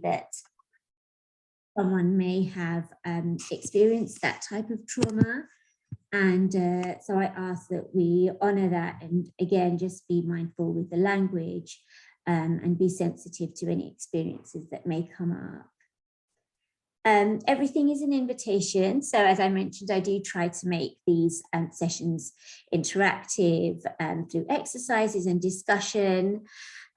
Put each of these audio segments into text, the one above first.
that someone may have experienced that type of trauma. And so I ask that we honor that and again, just be mindful with the language and be sensitive to any experiences that may come up. Everything is an invitation. So as I mentioned, I do try to make these sessions interactive through exercises and discussion.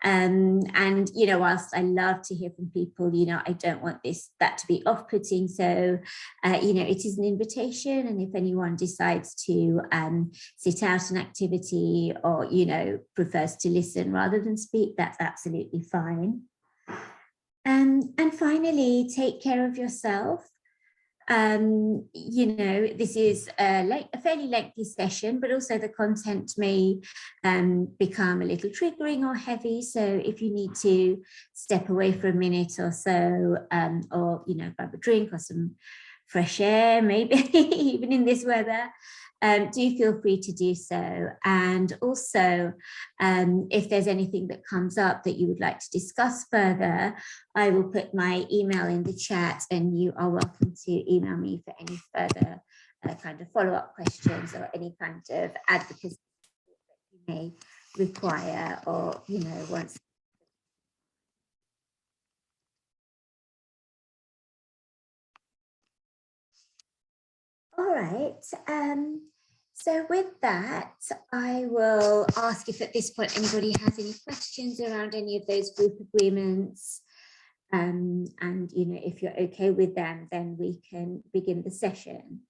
And, you know, whilst I love to hear from people, you know, I don't want that to be off-putting. So, you know, it is an invitation. And if anyone decides to sit out an activity or, you know, prefers to listen rather than speak, that's absolutely fine. And finally, take care of yourself. You know, this is a fairly lengthy session, but also the content may become a little triggering or heavy. So if you need to step away for a minute or so, or, you know, grab a drink or some fresh air, maybe even in this weather, do feel free to do so. And also, if there's anything that comes up that you would like to discuss further, I will put my email in the chat and you are welcome to email me for any further kind of follow-up questions or any kind of advocacy that you may require or, you know, once. All right. So with that, I will ask if at this point anybody has any questions around any of those group agreements. And, you know, if you're okay with them, then we can begin the session.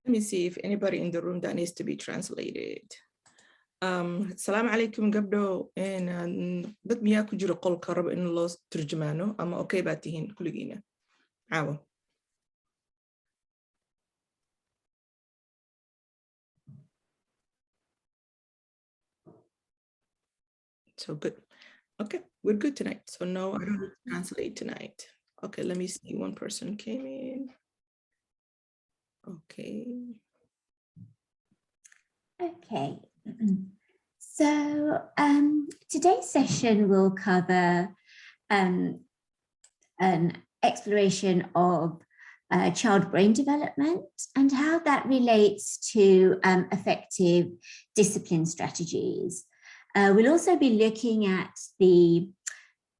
Let me see if anybody in the room that needs to be translated. Assalamu alaikum gabdo. And dad miyaa ku jiro qolka rabo in loo turjumaano ama okay baa tihiin kulligiina caawa. So good. Okay, we're good tonight. So no, I don't need to translate tonight. Okay, let me see. One person came in. Okay. Okay. So today's session will cover an exploration of child brain development and how that relates to effective discipline strategies. We'll also be looking at the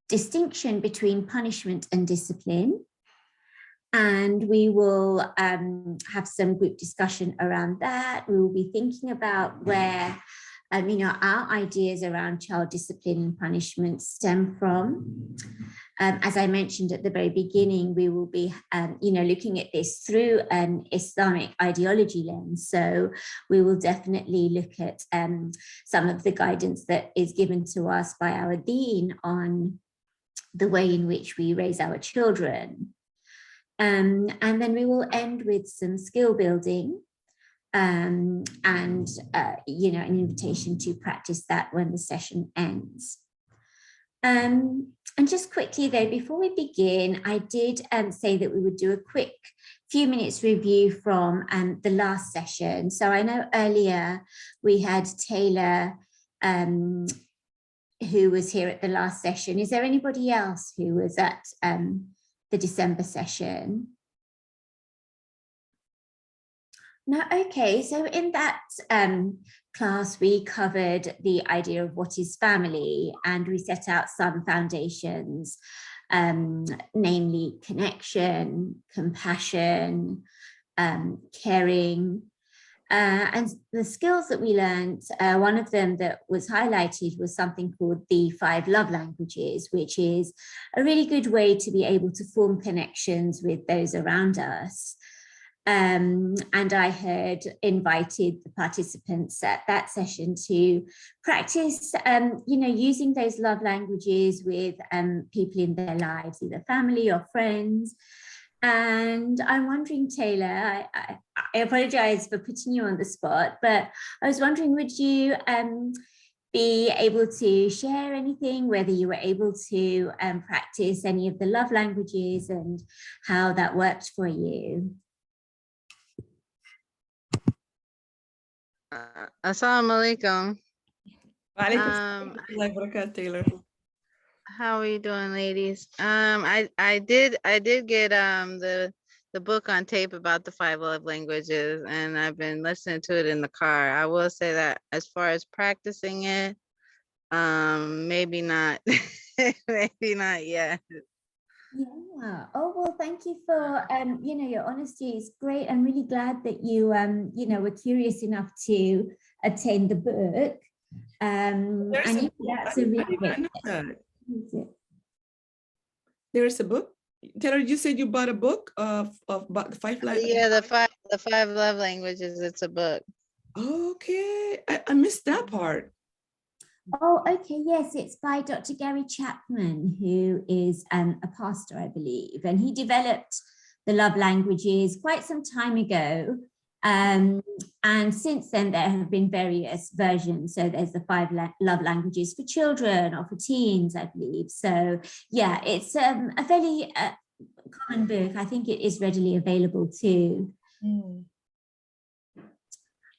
distinction between punishment and discipline. And we will have some group discussion around that. We will be thinking about where, you know, our ideas around child discipline and punishment stem from. As I mentioned at the very beginning, we will be, you know, looking at this through an Islamic ideology lens. So we will definitely look at some of the guidance that is given to us by our deen on the way in which we raise our children. And then we will end with some skill building and, you know, an invitation to practice that when the session ends. And just quickly though, before we begin, I did say that we would do a quick few minutes review from the last session. So I know earlier we had Taylor who was here at the last session. Is there anybody else who was at the December session? No, okay, so in that class we covered the idea of what is family and we set out some foundations, namely connection, compassion, caring, and the skills that we learned, one of them that was highlighted was something called the 5 love languages, which is a really good way to be able to form connections with those around us. And I had invited the participants at that session to practice, you know, using those love languages with people in their lives, either family or friends. And I'm wondering, Taylor, I apologize for putting you on the spot, but I was wondering, would you be able to share anything, whether you were able to practice any of the love languages and how that worked for you? Assalamu alaikum. Wa alaikum assalam wa rahmatullahi wa barakatuh, Taylor. How are you doing, ladies? I did get the book on tape about the 5 love languages, and I've been listening to it in the car. I will say that as far as practicing it, maybe not, maybe not yet. Yeah. Oh, well, thank you for, your honesty is great. I'm really glad that you, were curious enough to attend the book. And that's a really great step. There's a book. Taylor, you said you bought a book of about the 5 love. Yeah, the five love languages. It's a book. Okay, I missed that part. Oh, okay. Yes, it's by Dr. Gary Chapman, who is a pastor, I believe, and he developed the love languages quite some time ago. And since then, there have been various versions. So there's the 5 love languages for children or for teens, I believe. So yeah, it's a fairly common book. I think it is readily available too.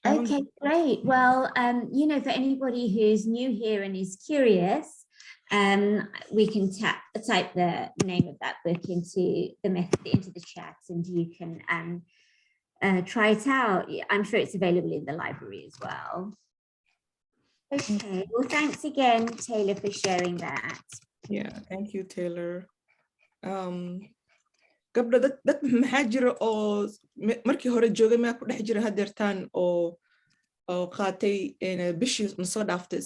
Okay, great. Well, for anybody who's new here and is curious, we can type the name of that book into the chat, and you can try it out. I'm sure it's available in the library as well. Okay, well, thanks again, Taylor, for sharing that. Yeah, thank you, Taylor. Gabdho dad maxaa jira oo markii hore joogay maa ku dhex jira hadeertaan oo qaatay bishii soo dhaaftay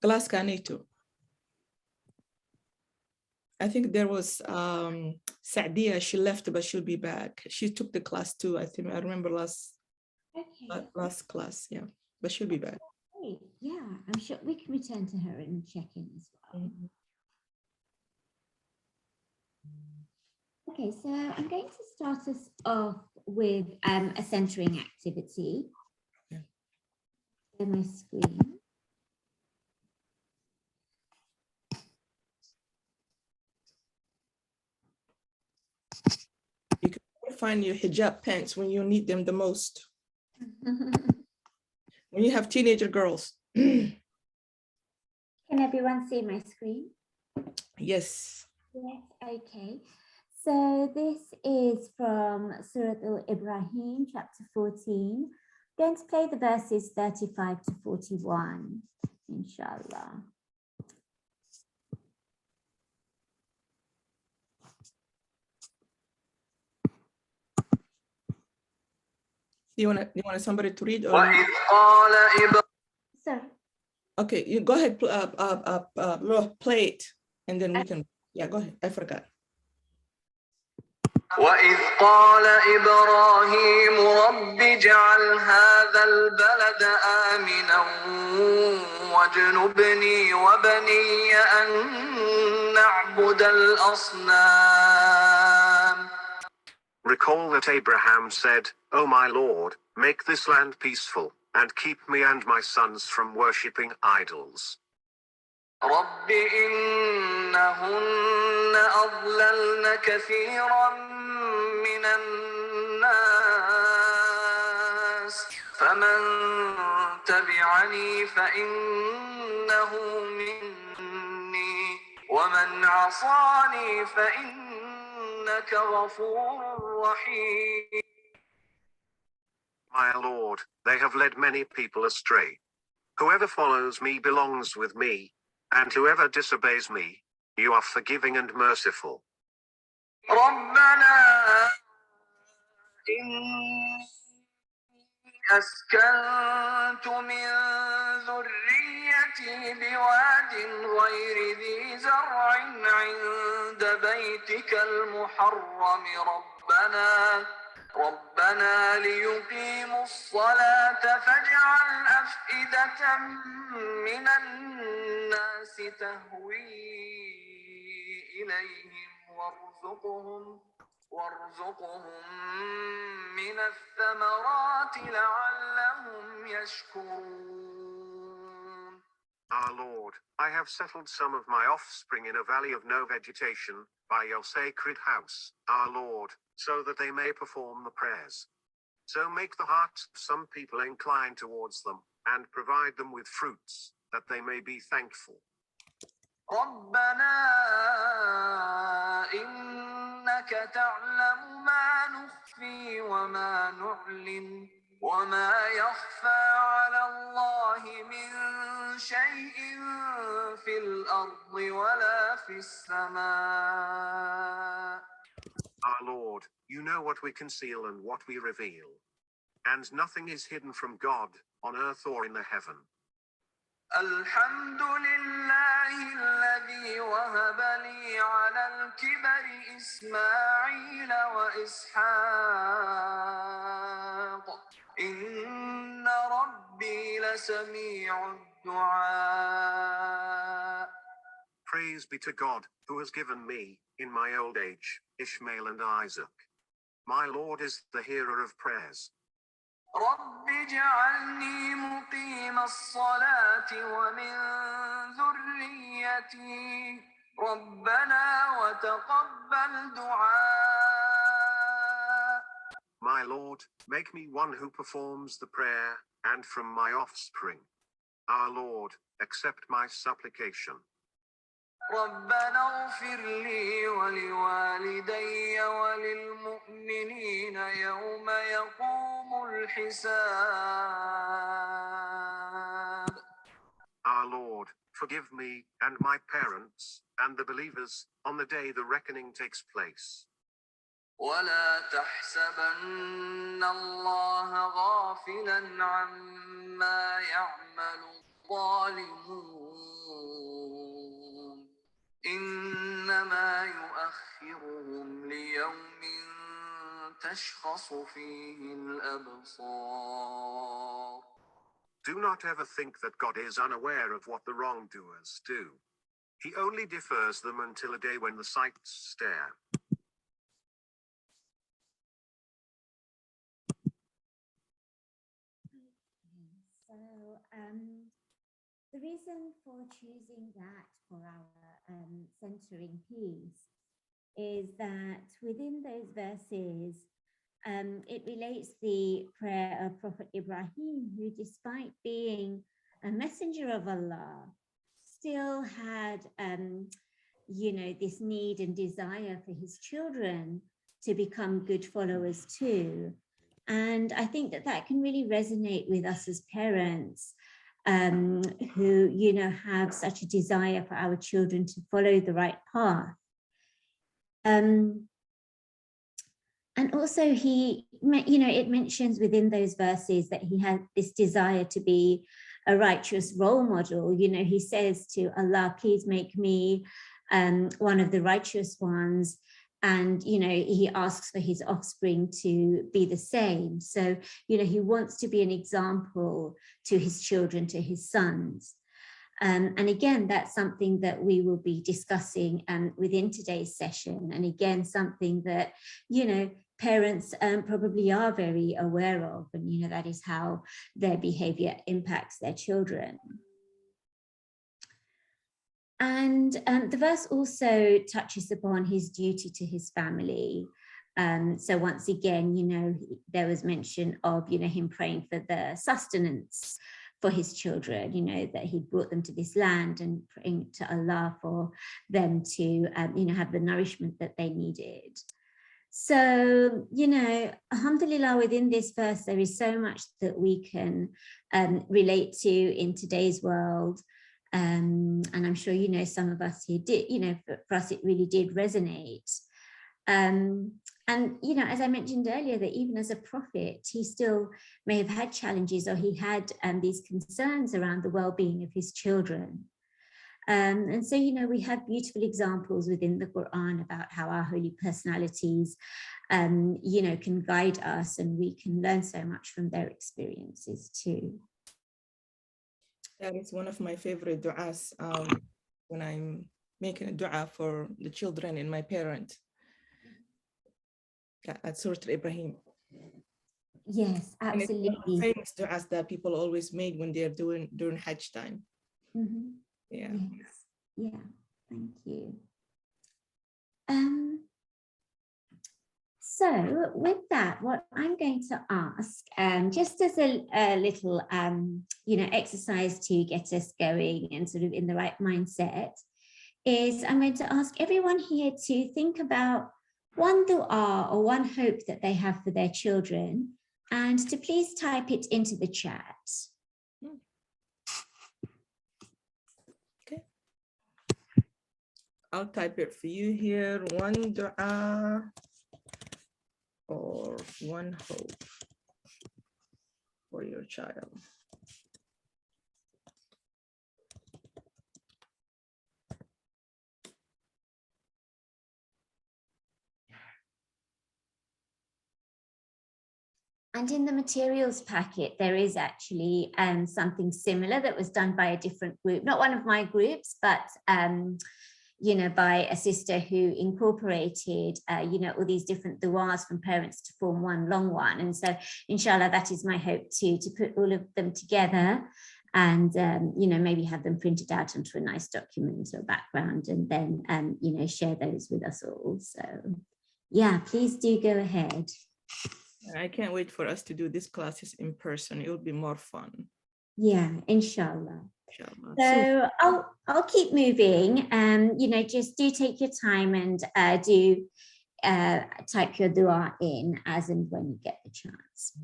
classka nato. I think there was Saadia, she left, but she'll be back. She took the class too. I remember last class, yeah, but she'll be back. Great. Yeah, I'm sure we can return to her and check in as well. Okay, so I'm going to start us off with a centering activity. Yeah. On my screen. You can find your hijab pants when you need them the most. When you have teenager girls. Can everyone see my screen? Yes. Yes, okay. So this is from Surah Al-Ibrahim, chapter 14. I'm going to play the verses 35 to 41, inshallah. You want somebody to read? Or Sorry. Okay, you go ahead, play it, and then we can, yeah, go ahead, I forgot. وإذ قال إبراهيم رب اجعل هذا البلد آمنا واجنبني وبني أن نعبد الأصنام. Recall that Abraham said, "O my Lord, make this land peaceful, and keep me and my sons from worshipping idols." رب إنهن أضللن كثيرا من الناس فمن تبعني فإنه مني ومن عصاني فإنك غفور رحيم. My Lord, they have led many people astray. Whoever follows me belongs with me, and whoever disobeys me, you are forgiving and merciful. ربنا إني أسكنت من ذريتي بواد غير ذي زرع عند بيتك المحرم ربنا ليقيموا الصلاة فاجعل أفئدة من الناس تهوي إليهم وارزقهم من الثمرات لعلهم يشكرون. Our Lord, I have settled some of my offspring in a valley of no vegetation, by your sacred house, our Lord, so that they may perform the prayers. So make the hearts of some people incline towards them, and provide them with fruits, that they may be thankful. ربنا إنك تعلم ما نخفي وما نعلن وما يخفى على الله من شيء في الأرض ولا في السماء. Our Lord, you know what we conceal and what we reveal. And nothing is hidden from God, on earth or in the heaven. الحمد لله الذي وهب لي على الكبر إسماعيل وإسحاق إن ربي لسميع الدعاء. Praise be to God, who has given me, in my old age, Ishmael and Isaac. My Lord is the hearer of prayers. رب اجعلني مقيم الصلاة ومن ذريتي ربنا وتقبل دعاء. My Lord, make me one who performs the prayer, and from my offspring. Our Lord, accept my supplication. ربنا اغفر لي ولوالدي وللمؤمنين يوم يقوم الحساب. Our Lord, forgive me and my parents, and the believers, on the day the reckoning takes place. ولا تحسبن الله غافلا عما يعمل الظالمون إنما يؤخرهم ليوم تشخص فيه الأبصار. Do not ever think that God is unaware of what the wrongdoers do. He only defers them until a day when the sights stare. So the reason for choosing that for our centering piece is that within those verses, it relates the prayer of Prophet Ibrahim, who, despite being a messenger of Allah, still had, this need and desire for his children to become good followers too. And I think that that can really resonate with us as parents who, have such a desire for our children to follow the right path. And also it mentions within those verses that he had this desire to be a righteous role model. He says to Allah, please make me one of the righteous ones. And, he asks for his offspring to be the same. So, he wants to be an example to his children, to his sons. And again, that's something that we will be discussing within today's session. And again, something that, parents probably are very aware of. And, that is how their behavior impacts their children. And the verse also touches upon his duty to his family. So once again, there was mention of, him praying for the sustenance for his children, that he'd brought them to this land, and praying to Allah for them to, have the nourishment that they needed. So, alhamdulillah, within this verse, there is so much that we can relate to in today's world. And I'm sure, some of us here did, for us, it really did resonate. And, as I mentioned earlier, that even as a prophet, he still may have had challenges, or he had these concerns around the well-being of his children. And so, we have beautiful examples within the Quran about how our holy personalities, can guide us, and we can learn so much from their experiences too. That is one of my favorite du'as when I'm making a du'a for the children and my parents. At Surah Ibrahim. Yes, absolutely. And it's one of the famous du'as that people always made when they're during Hajj time. Mm-hmm. Yeah. Yes. Yeah, thank you. So with that, what I'm going to ask, just as a little, exercise to get us going and sort of in the right mindset, is I'm going to ask everyone here to think about one dua or one hope that they have for their children, and to please type it into the chat. Okay. I'll type it for you here. One dua or one hope for your child. And in the materials packet, there is actually something similar that was done by a different group, not one of my groups, but you know, by a sister who incorporated, you know, all these different du'as from parents to form one long one. And so, inshallah, that is my hope too, to put all of them together and, you know, maybe have them printed out onto a nice document or background, and then, you know, share those with us all. So, yeah, please do go ahead. I can't wait for us to do these classes in person. It will be more fun. Yeah, inshallah. Inshallah. So I'll keep moving. You know, just do take your time and do type your dua in as and when you get the chance.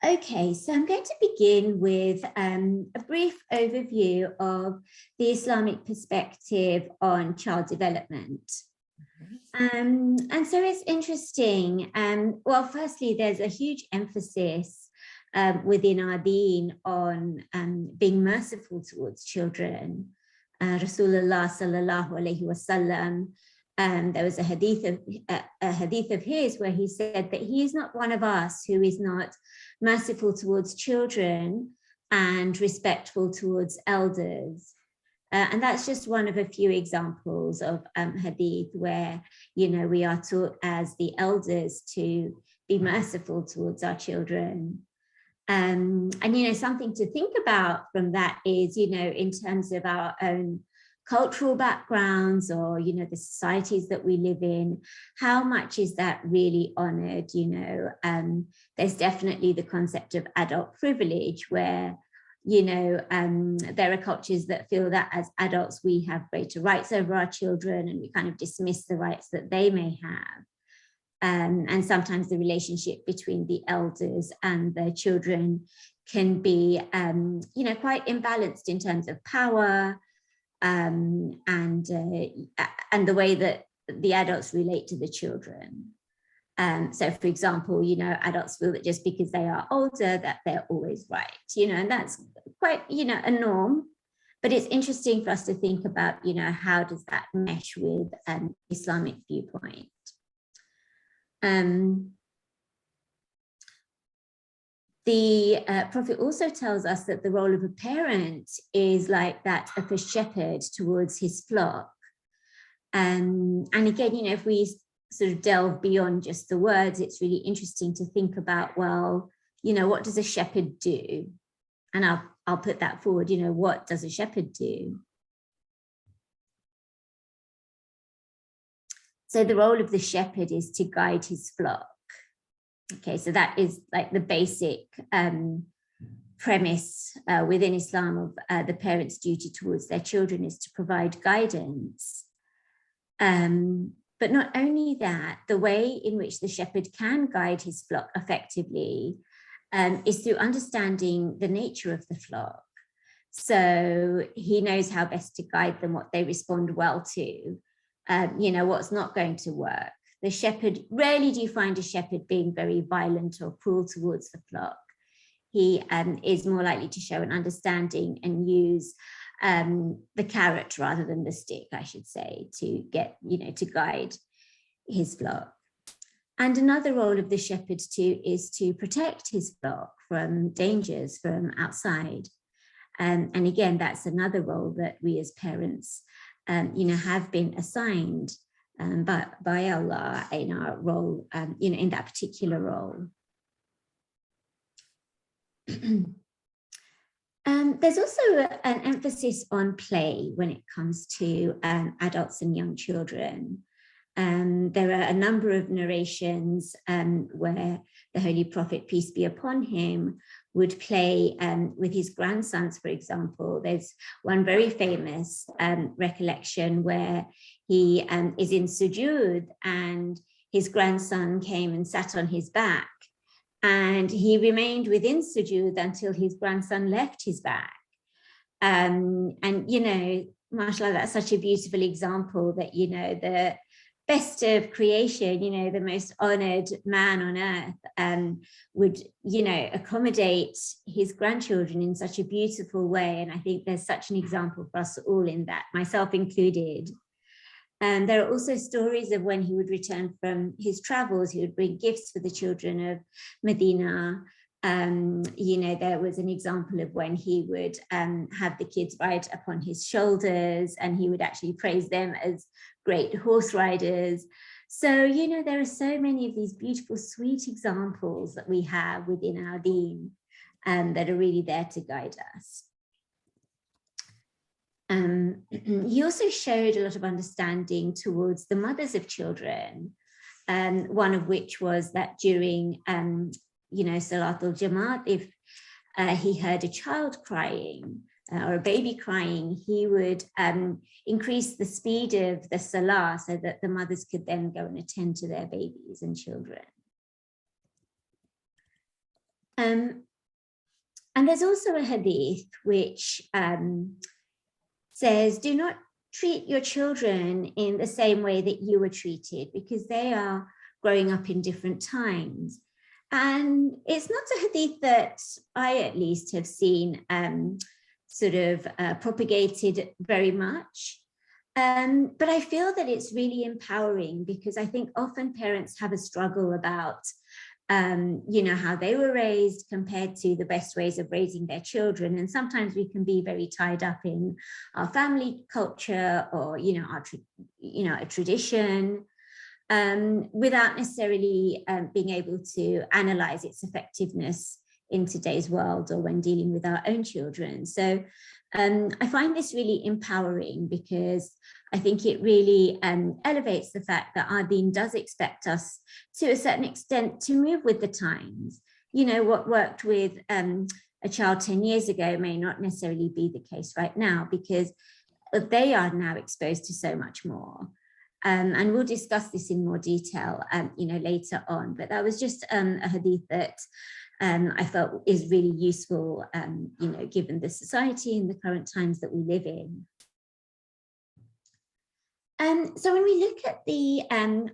Okay, so I'm going to begin with a brief overview of the Islamic perspective on child development. And so it's interesting. Well, firstly, there's a huge emphasis within our deen on being merciful towards children. Rasulullah sallallahu alaihi wasallam, there was a hadith of his where he said that he is not one of us who is not merciful towards children and respectful towards elders. And that's just one of a few examples of hadith where, you know, we are taught as the elders to be merciful towards our children. And, you know, something to think about from that is, you know, in terms of our own cultural backgrounds or, you know, the societies that we live in, how much is that really honored? You know, there's definitely the concept of adult privilege where, you know, there are cultures that feel that as adults we have greater rights over our children, and we kind of dismiss the rights that they may have. And sometimes the relationship between the elders and their children can be, you know, quite imbalanced in terms of power and the way that the adults relate to the children. So, for example, you know, adults feel that just because they are older, that they're always right, you know, and that's quite, you know, a norm. But it's interesting for us to think about, you know, how does that mesh with Islamic viewpoint? The Prophet also tells us that the role of a parent is like that of a shepherd towards his flock. And again, you know, if we sort of delve beyond just the words, it's really interesting to think about, well, you know, what does a shepherd do? And I'll put that forward, you know, what does a shepherd do? So the role of the shepherd is to guide his flock. Okay, so that is like the basic premise within Islam of the parent's duty towards their children is to provide guidance. But not only that, the way in which the shepherd can guide his flock effectively is through understanding the nature of the flock. So he knows how best to guide them, what they respond well to, you know, what's not going to work. The shepherd, rarely do you find a shepherd being very violent or cruel towards the flock. He is more likely to show an understanding and use the carrot rather than the stick, I should say, to get, you know, to guide his flock. And another role of the shepherd too is to protect his flock from dangers from outside. And again, that's another role that we as parents, you know, have been assigned by Allah in our role, you know, in that particular role. There's also an emphasis on play when it comes to adults and young children. There are a number of narrations where the Holy Prophet, peace be upon him, would play with his grandsons, for example. There's one very famous recollection where he is in sujood and his grandson came and sat on his back, and he remained within sujood until his grandson left his back. And, you know, mashallah, that's such a beautiful example that, you know, the best of creation, you know, the most honored man on earth would, you know, accommodate his grandchildren in such a beautiful way. And I think there's such an example for us all in that, myself included. And there are also stories of when he would return from his travels, he would bring gifts for the children of Medina. You know, there was an example of when he would have the kids ride upon his shoulders, and he would actually praise them as great horse riders. So, you know, there are so many of these beautiful, sweet examples that we have within our deen that are really there to guide us. He also showed a lot of understanding towards the mothers of children, one of which was that during you know, Salatul Jamaat, if he heard a child crying or a baby crying, he would increase the speed of the Salah so that the mothers could then go and attend to their babies and children. And there's also a hadith which says, do not treat your children in the same way that you were treated, because they are growing up in different times. And it's not a hadith that I at least have seen sort of propagated very much. But I feel that it's really empowering, because I think often parents have a struggle about, you know, how they were raised compared to the best ways of raising their children. And sometimes we can be very tied up in our family culture or, you know, a tradition. Without necessarily being able to analyze its effectiveness in today's world or when dealing with our own children. So I find this really empowering, because I think it really elevates the fact that our deen does expect us to a certain extent to move with the times. You know, what worked with a child 10 years ago may not necessarily be the case right now, because they are now exposed to so much more. And we'll discuss this in more detail, you know, later on. But that was just a hadith that I felt is really useful, you know, given the society and the current times that we live in. So when we look at the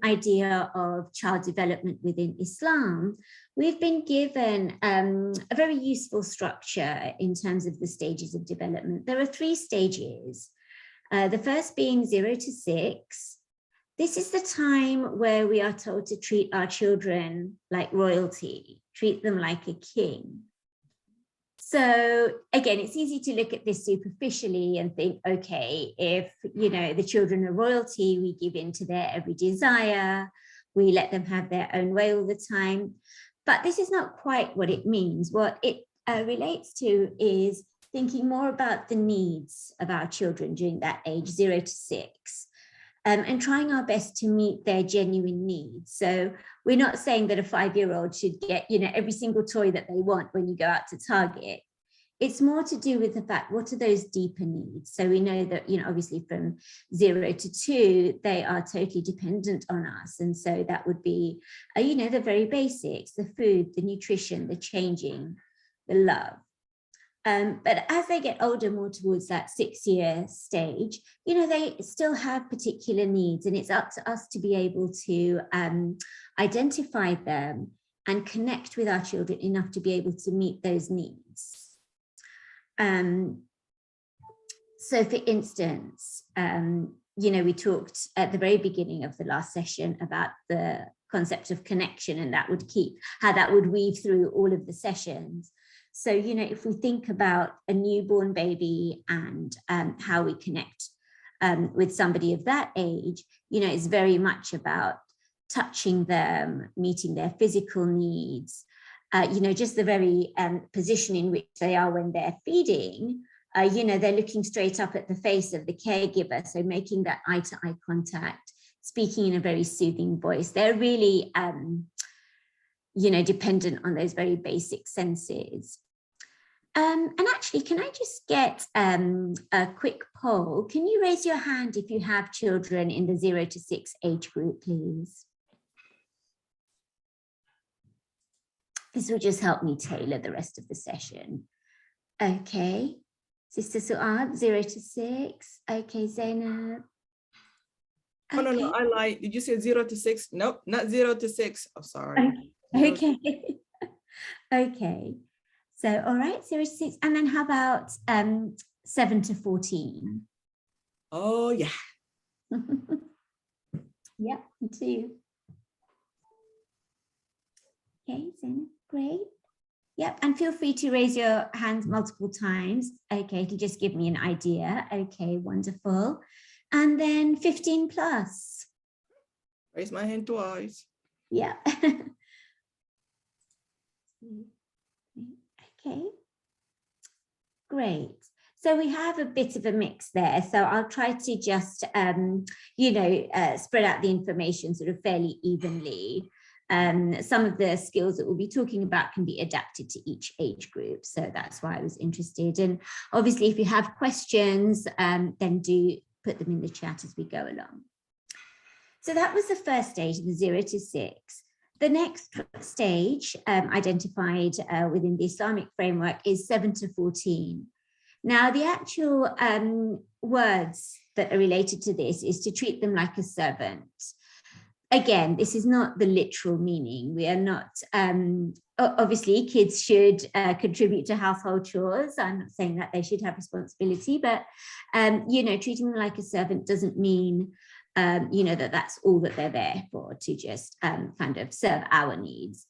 idea of child development within Islam, we've been given a very useful structure in terms of the stages of development. There are 3 stages. The first being 0 to 6. This is the time where we are told to treat our children like royalty, treat them like a king. So again, it's easy to look at this superficially and think, okay, if, you know, the children are royalty, we give in to their every desire, we let them have their own way all the time. But this is not quite what it means. What it relates to is thinking more about the needs of our children during that age, 0 to 6. And trying our best to meet their genuine needs. So we're not saying that a 5-year-old should get, you know, every single toy that they want when you go out to Target. It's more to do with the fact, what are those deeper needs? So we know that, you know, obviously from 0 to 2, they are totally dependent on us. And so that would be, you know, the very basics, the food, the nutrition, the changing, the love. But as they get older, more towards that 6-year stage, you know, they still have particular needs, and it's up to us to be able to identify them and connect with our children enough to be able to meet those needs. So for instance, you know, we talked at the very beginning of the last session about the concept of connection, and that would how that would weave through all of the sessions. So, you know, if we think about a newborn baby and how we connect with somebody of that age, you know, it's very much about touching them, meeting their physical needs, you know, just the very position in which they are when they're feeding. You know, they're looking straight up at the face of the caregiver, so making that eye-to-eye contact, speaking in a very soothing voice. They're really, you know, dependent on those very basic senses. And actually, can I just get a quick poll? Can you raise your hand if you have children in the 0 to 6 age group, please? This will just help me tailor the rest of the session. Okay, Sister Suad, 0 to 6. Okay, Zainab. Oh, no, no, I lied. Did you say 0 to 6? Nope, not 0 to 6. I'm sorry. Okay. Okay. So, all right, 0 to 6. And then how about 7 to 14? Oh, yeah. Yeah, me too. Okay, Zainab, great. Yep, and feel free to raise your hands multiple times, okay, to just give me an idea. Okay, wonderful. And then 15 plus. Raise my hand twice. Yeah. Okay, great. So we have a bit of a mix there. So I'll try to just, you know, spread out the information sort of fairly evenly. Some of the skills that we'll be talking about can be adapted to each age group. So that's why I was interested. And obviously, if you have questions, then do put them in the chat as we go along. So that was the first stage, the 0 to 6. The next stage identified within the Islamic framework is 7 to 14. Now, the actual words that are related to this is to treat them like a servant. Again, this is not the literal meaning. We are not, obviously kids should contribute to household chores. I'm not saying that they should have responsibility, but, you know, treating them like a servant doesn't mean, you know, that that's all that they're there for, to just kind of serve our needs.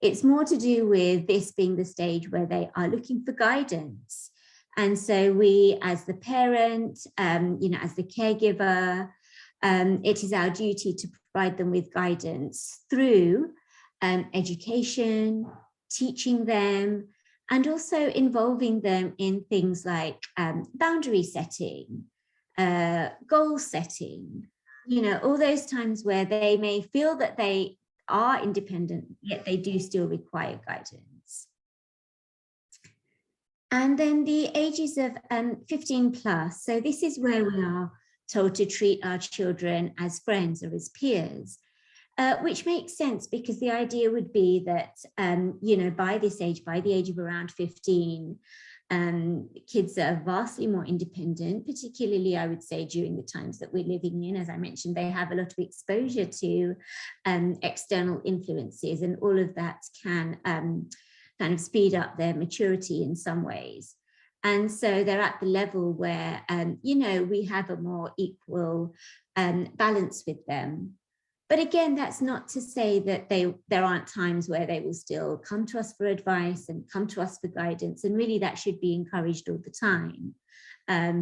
It's more to do with this being the stage where they are looking for guidance. And so we, as the parent, you know, as the caregiver, it is our duty to provide them with guidance through education, teaching them, and also involving them in things like boundary setting, goal setting, you know, all those times where they may feel that they are independent, yet they do still require guidance. And then the ages of 15 plus. So this is where we are told to treat our children as friends or as peers, which makes sense because the idea would be that, you know, by this age, by the age of around 15, kids are vastly more independent, particularly, I would say, during the times that we're living in. As I mentioned, they have a lot of exposure to external influences, and all of that can kind of speed up their maturity in some ways. And so they're at the level where, you know, we have a more equal balance with them. But again, that's not to say that there aren't times where they will still come to us for advice and come to us for guidance. And really that should be encouraged all the time,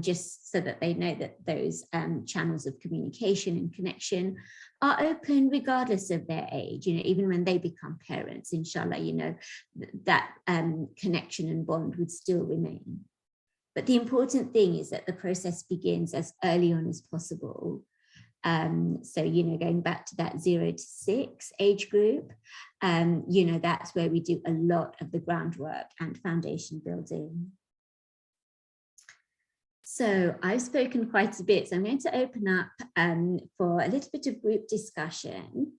just so that they know that those channels of communication and connection are open regardless of their age, you know, even when they become parents, inshallah, you know, that connection and bond would still remain. But the important thing is that the process begins as early on as possible. So, you know, going back to that 0 to 6 age group, you know, that's where we do a lot of the groundwork and foundation building. So I've spoken quite a bit, so I'm going to open up for a little bit of group discussion.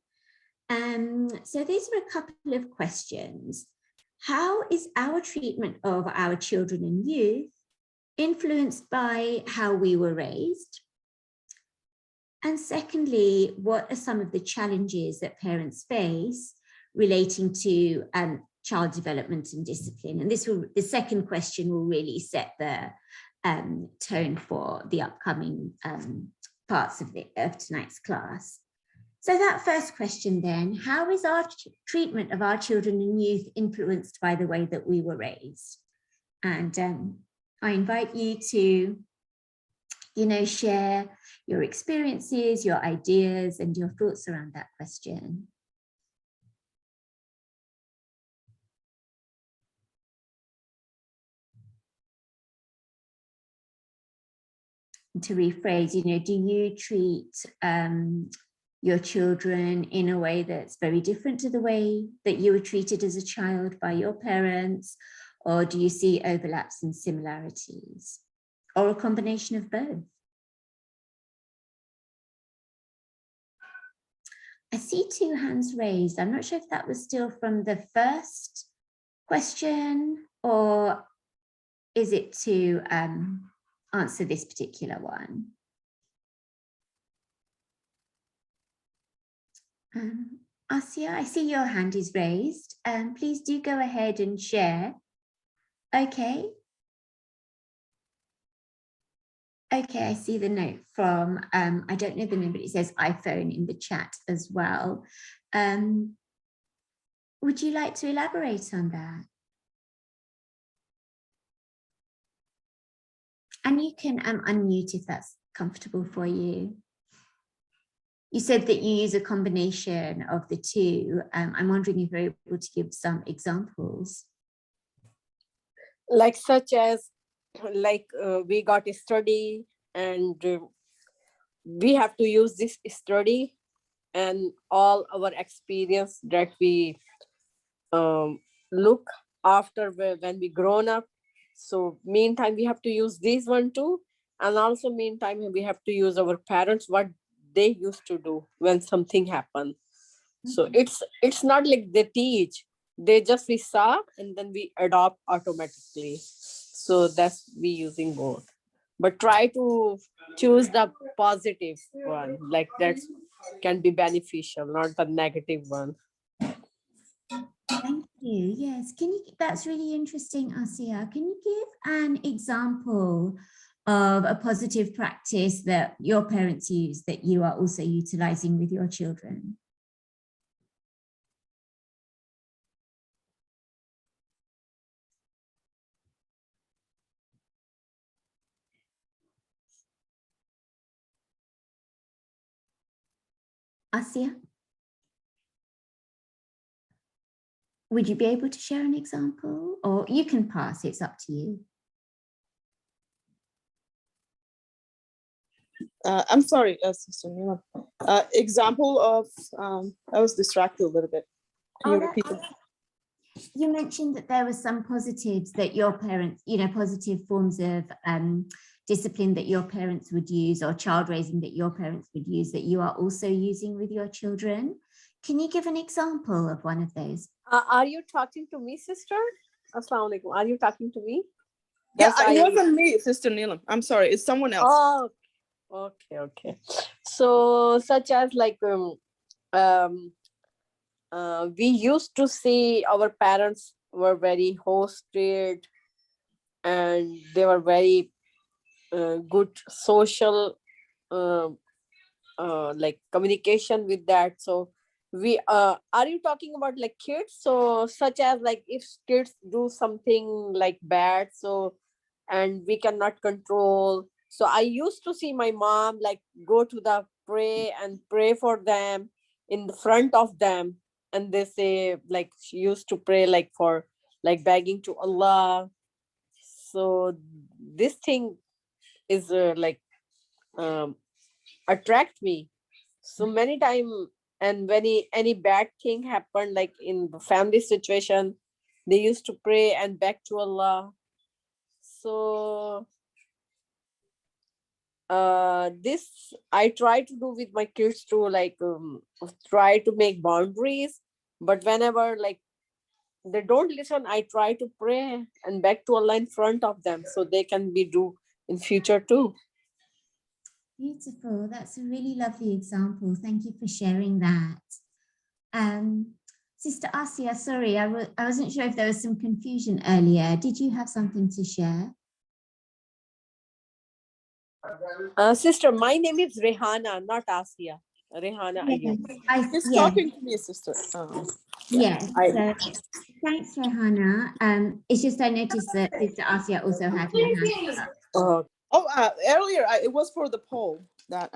So these are a couple of questions. How is our treatment of our children and youth influenced by how we were raised? And secondly, what are some of the challenges that parents face relating to child development and discipline? And the second question will really set the tone for the upcoming parts of tonight's class. So that first question then, how is our treatment of our children and youth influenced by the way that we were raised? And I invite you to, you know, share your experiences, your ideas, and your thoughts around that question. To rephrase, you know, do you treat your children in a way that's very different to the way that you were treated as a child by your parents? Or do you see overlaps and similarities, or a combination of both? I see 2 hands raised. I'm not sure if that was still from the first question, or is it to answer this particular one? Asia, I see your hand is raised. Please do go ahead and share. Okay. Okay, I see the note from, I don't know the name, but it says iPhone in the chat as well. Would you like to elaborate on that? And you can unmute if that's comfortable for you. You said that you use a combination of the two. I'm wondering if you're able to give some examples. Like such as, we got a study and we have to use this study and all our experience that we look after when we grown up. So meantime, we have to use this one too. And also meantime, we have to use our parents, what they used to do when something happened. So it's not like they teach, they just we saw and then we adopt automatically. So that's we using both. But try to choose the positive one, like that can be beneficial, not the negative one. Thank you. Yes, can you? That's really interesting, Asia. Can you give an example of a positive practice that your parents use that you are also utilizing with your children? Asia? Would you be able to share an example, or you can pass, it's up to you. I'm sorry, Sister Nima. Example of, I was distracted a little bit. Can you repeat that? You mentioned that there were some positives that your parents, positive forms of discipline that your parents would use, or child raising that your parents would use, that you are also using with your children. Can you give an example of one of those? Are you talking to me, sister? Assalamu alaikum. Are you talking to me? Yeah, it wasn't me, Sister Neelam. I'm sorry, it's someone else. Oh, okay. So such as like we used to see our parents were very hosted and they were very good social like communication with that. So we are you talking about like kids? So such as like if kids do something like bad, so and we cannot control. So I used to see my mom like go to the pray for them in the front of them, and they say like she used to pray like for like begging to Allah. So this thing is like attract me so many times. And when any bad thing happened, like in the family situation, they used to pray and beg to Allah. So this I try to do with my kids too, like try to make boundaries, but whenever like they don't listen, I try to pray and beg to Allah in front of them so they can be do in future too. Beautiful. That's a really lovely example. Thank you for sharing that. Sister Asia, sorry, I wasn't sure if there was some confusion earlier. Did you have something to share? Sister, my name is Rehana, not Asia. Rehana. Yes, He's talking to me, Sister. Yes. Thanks, Rehana. It's just I noticed that Sister Asia also had her hand up. Earlier, it was for the poll that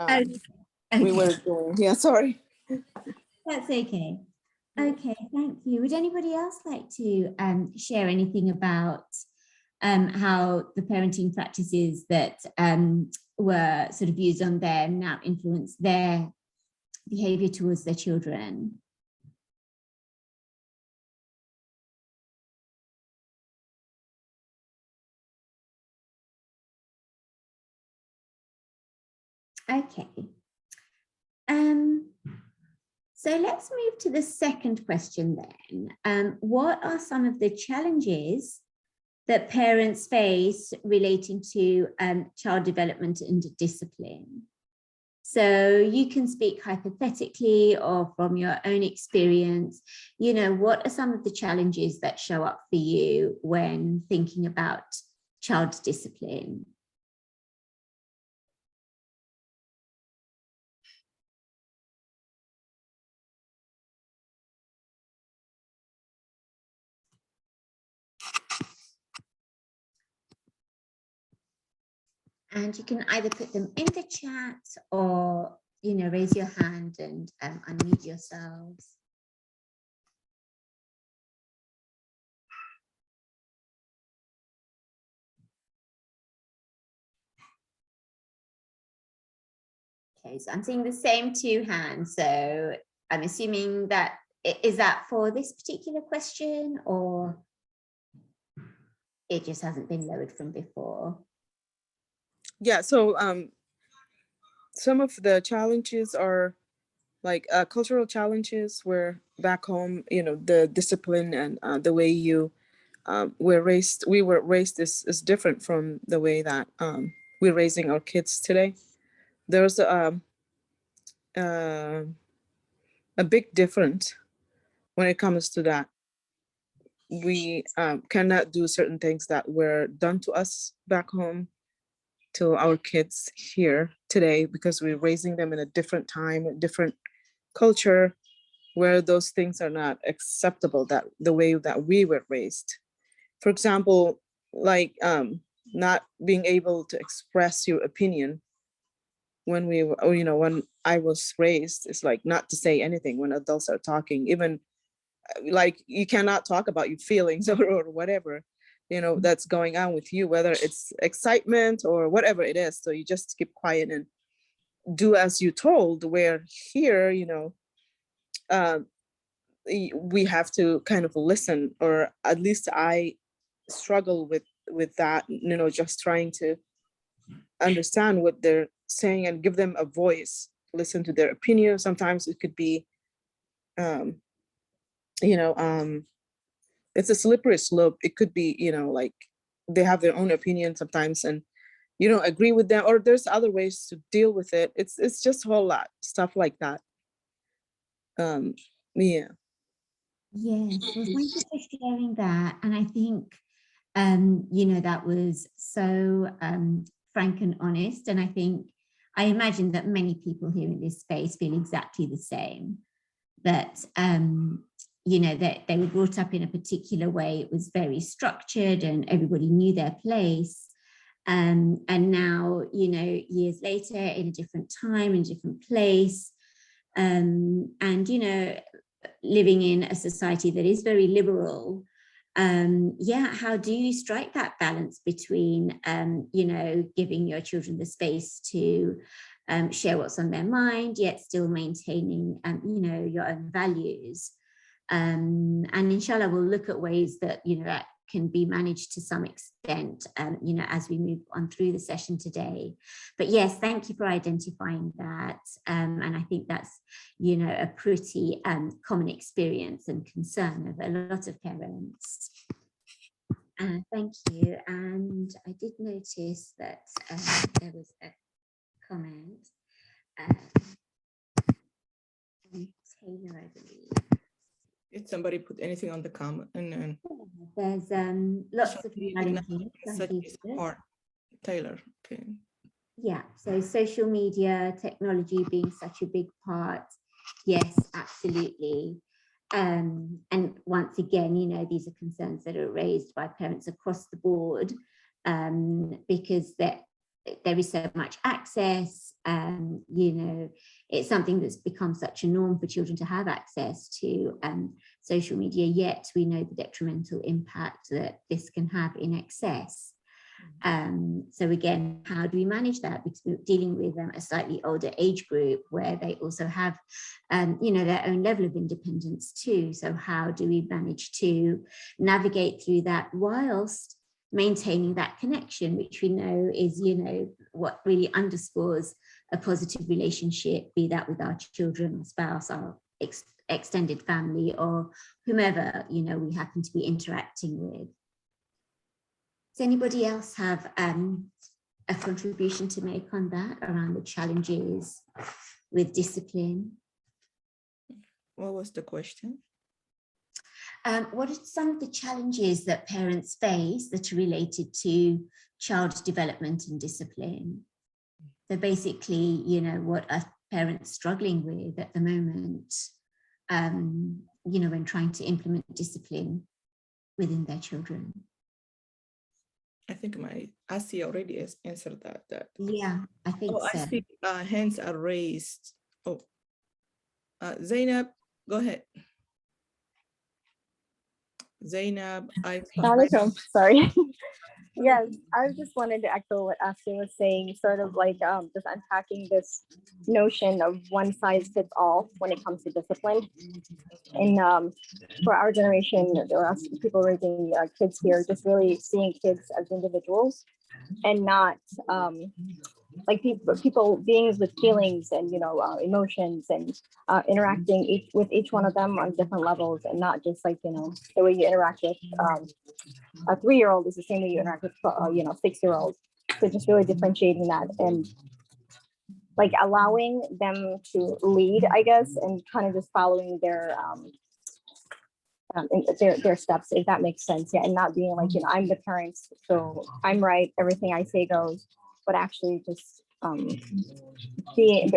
we were doing. Yeah, sorry. That's okay. Okay, thank you. Would anybody else like to share anything about how the parenting practices that were sort of used on them now influence their behavior towards their children. Okay. So let's move to the second question then. What are some of the challenges that parents face relating to child development and discipline? So you can speak hypothetically or from your own experience, you know, what are some of the challenges that show up for you when thinking about child discipline? And you can either put them in the chat or, you know, raise your hand and unmute yourselves. Okay, so I'm seeing the same two hands. So I'm assuming that, is that for this particular question or it just hasn't been lowered from before? Yeah, so some of the challenges are like cultural challenges where back home, you know, the discipline and the way you we were raised is different from the way that we're raising our kids today. There's a big difference when it comes to that. We cannot do certain things that were done to us back home to our kids here today because we're raising them in a different time, a different culture where those things are not acceptable that the way that we were raised. For example, like not being able to express your opinion when we were, or, you know, when I was raised, it's like not to say anything when adults are talking, even like you cannot talk about your feelings or whatever, you know, that's going on with you, whether it's excitement or whatever it is. So you just keep quiet and do as you told, where here, you know, we have to kind of listen, or at least I struggle with that, you know, just trying to understand what they're saying and give them a voice, listen to their opinion. Sometimes it could be you know, it's a slippery slope. It could be, you know, like they have their own opinion sometimes and you don't agree with them, or there's other ways to deal with it. It's just a whole lot stuff like that. Yeah. Yes, well, thank you for sharing that. And I think, you know, that was so frank and honest. And I think, I imagine that many people here in this space feel exactly the same, that, you know, that they were brought up in a particular way. It was very structured and everybody knew their place. And now, you know, years later in a different time, in a different place, and, you know, living in a society that is very liberal, yeah, how do you strike that balance between, you know, giving your children the space to share what's on their mind, yet still maintaining, you know, your own values? And inshallah, we'll look at ways that, you know, that can be managed to some extent, you know, as we move on through the session today. But yes, thank you for identifying that. And I think that's, you know, a pretty common experience and concern of a lot of parents. Thank you. And I did notice that there was a comment. Taylor, I believe. Did somebody put anything on the comment? And there's lots of challenges. such is hard. Taylor. Okay. Yeah, so social media, technology being such a big part. Yes, absolutely. And once again, you know, these are concerns that are raised by parents across the board, because there is so much access. You know, it's something that's become such a norm for children to have access to social media, yet we know the detrimental impact that this can have in excess. So again, how do we manage that? Because we're dealing with a slightly older age group where they also have, their own level of independence too. So how do we manage to navigate through that whilst maintaining that connection, which we know is, what really underscores a positive relationship, be that with our children, our spouse, our extended family, or whomever, we happen to be interacting with. Does anybody else have a contribution to make on that, around the challenges with discipline? What was the question? What are some of the challenges that parents face that are related to child development and discipline? So basically, what are parents struggling with at the moment, when trying to implement discipline within their children? I think Asi already has answered that. Yeah, I think so. I see hands are raised. Oh, Zainab, go ahead. Zainab, sorry. Yes, I just wanted to echo what Ashley was saying, sort of like just unpacking this notion of one size fits all when it comes to discipline. And for our generation, or us people raising kids here, just really seeing kids as individuals and not like people beings with feelings and emotions, and interacting with each one of them on different levels, and not just like the way you interact with a 3-year-old is the same way you interact with 6-year-olds. So just really differentiating that and like allowing them to lead, I guess, and kind of just following their steps, if that makes sense. Yeah, and not being like, I'm the parent, so I'm right, everything I say goes, but actually just being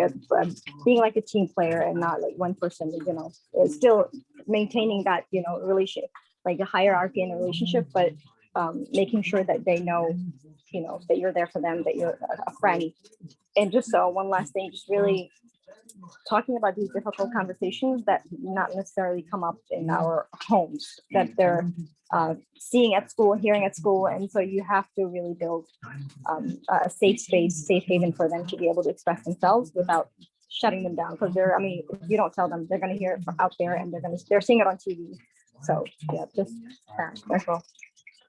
like a team player and not like one person, is still maintaining that, relationship, like a hierarchy in a relationship, but making sure that they know, that you're there for them, that you're a friend. And just one last thing, just really talking about these difficult conversations that not necessarily come up in our homes, that they're seeing at school, hearing at school. And so you have to really build a safe space, safe haven for them to be able to express themselves without shutting them down. Because if you don't tell them, they're going to hear it out there, and they're seeing it on TV. So yeah, just that's all.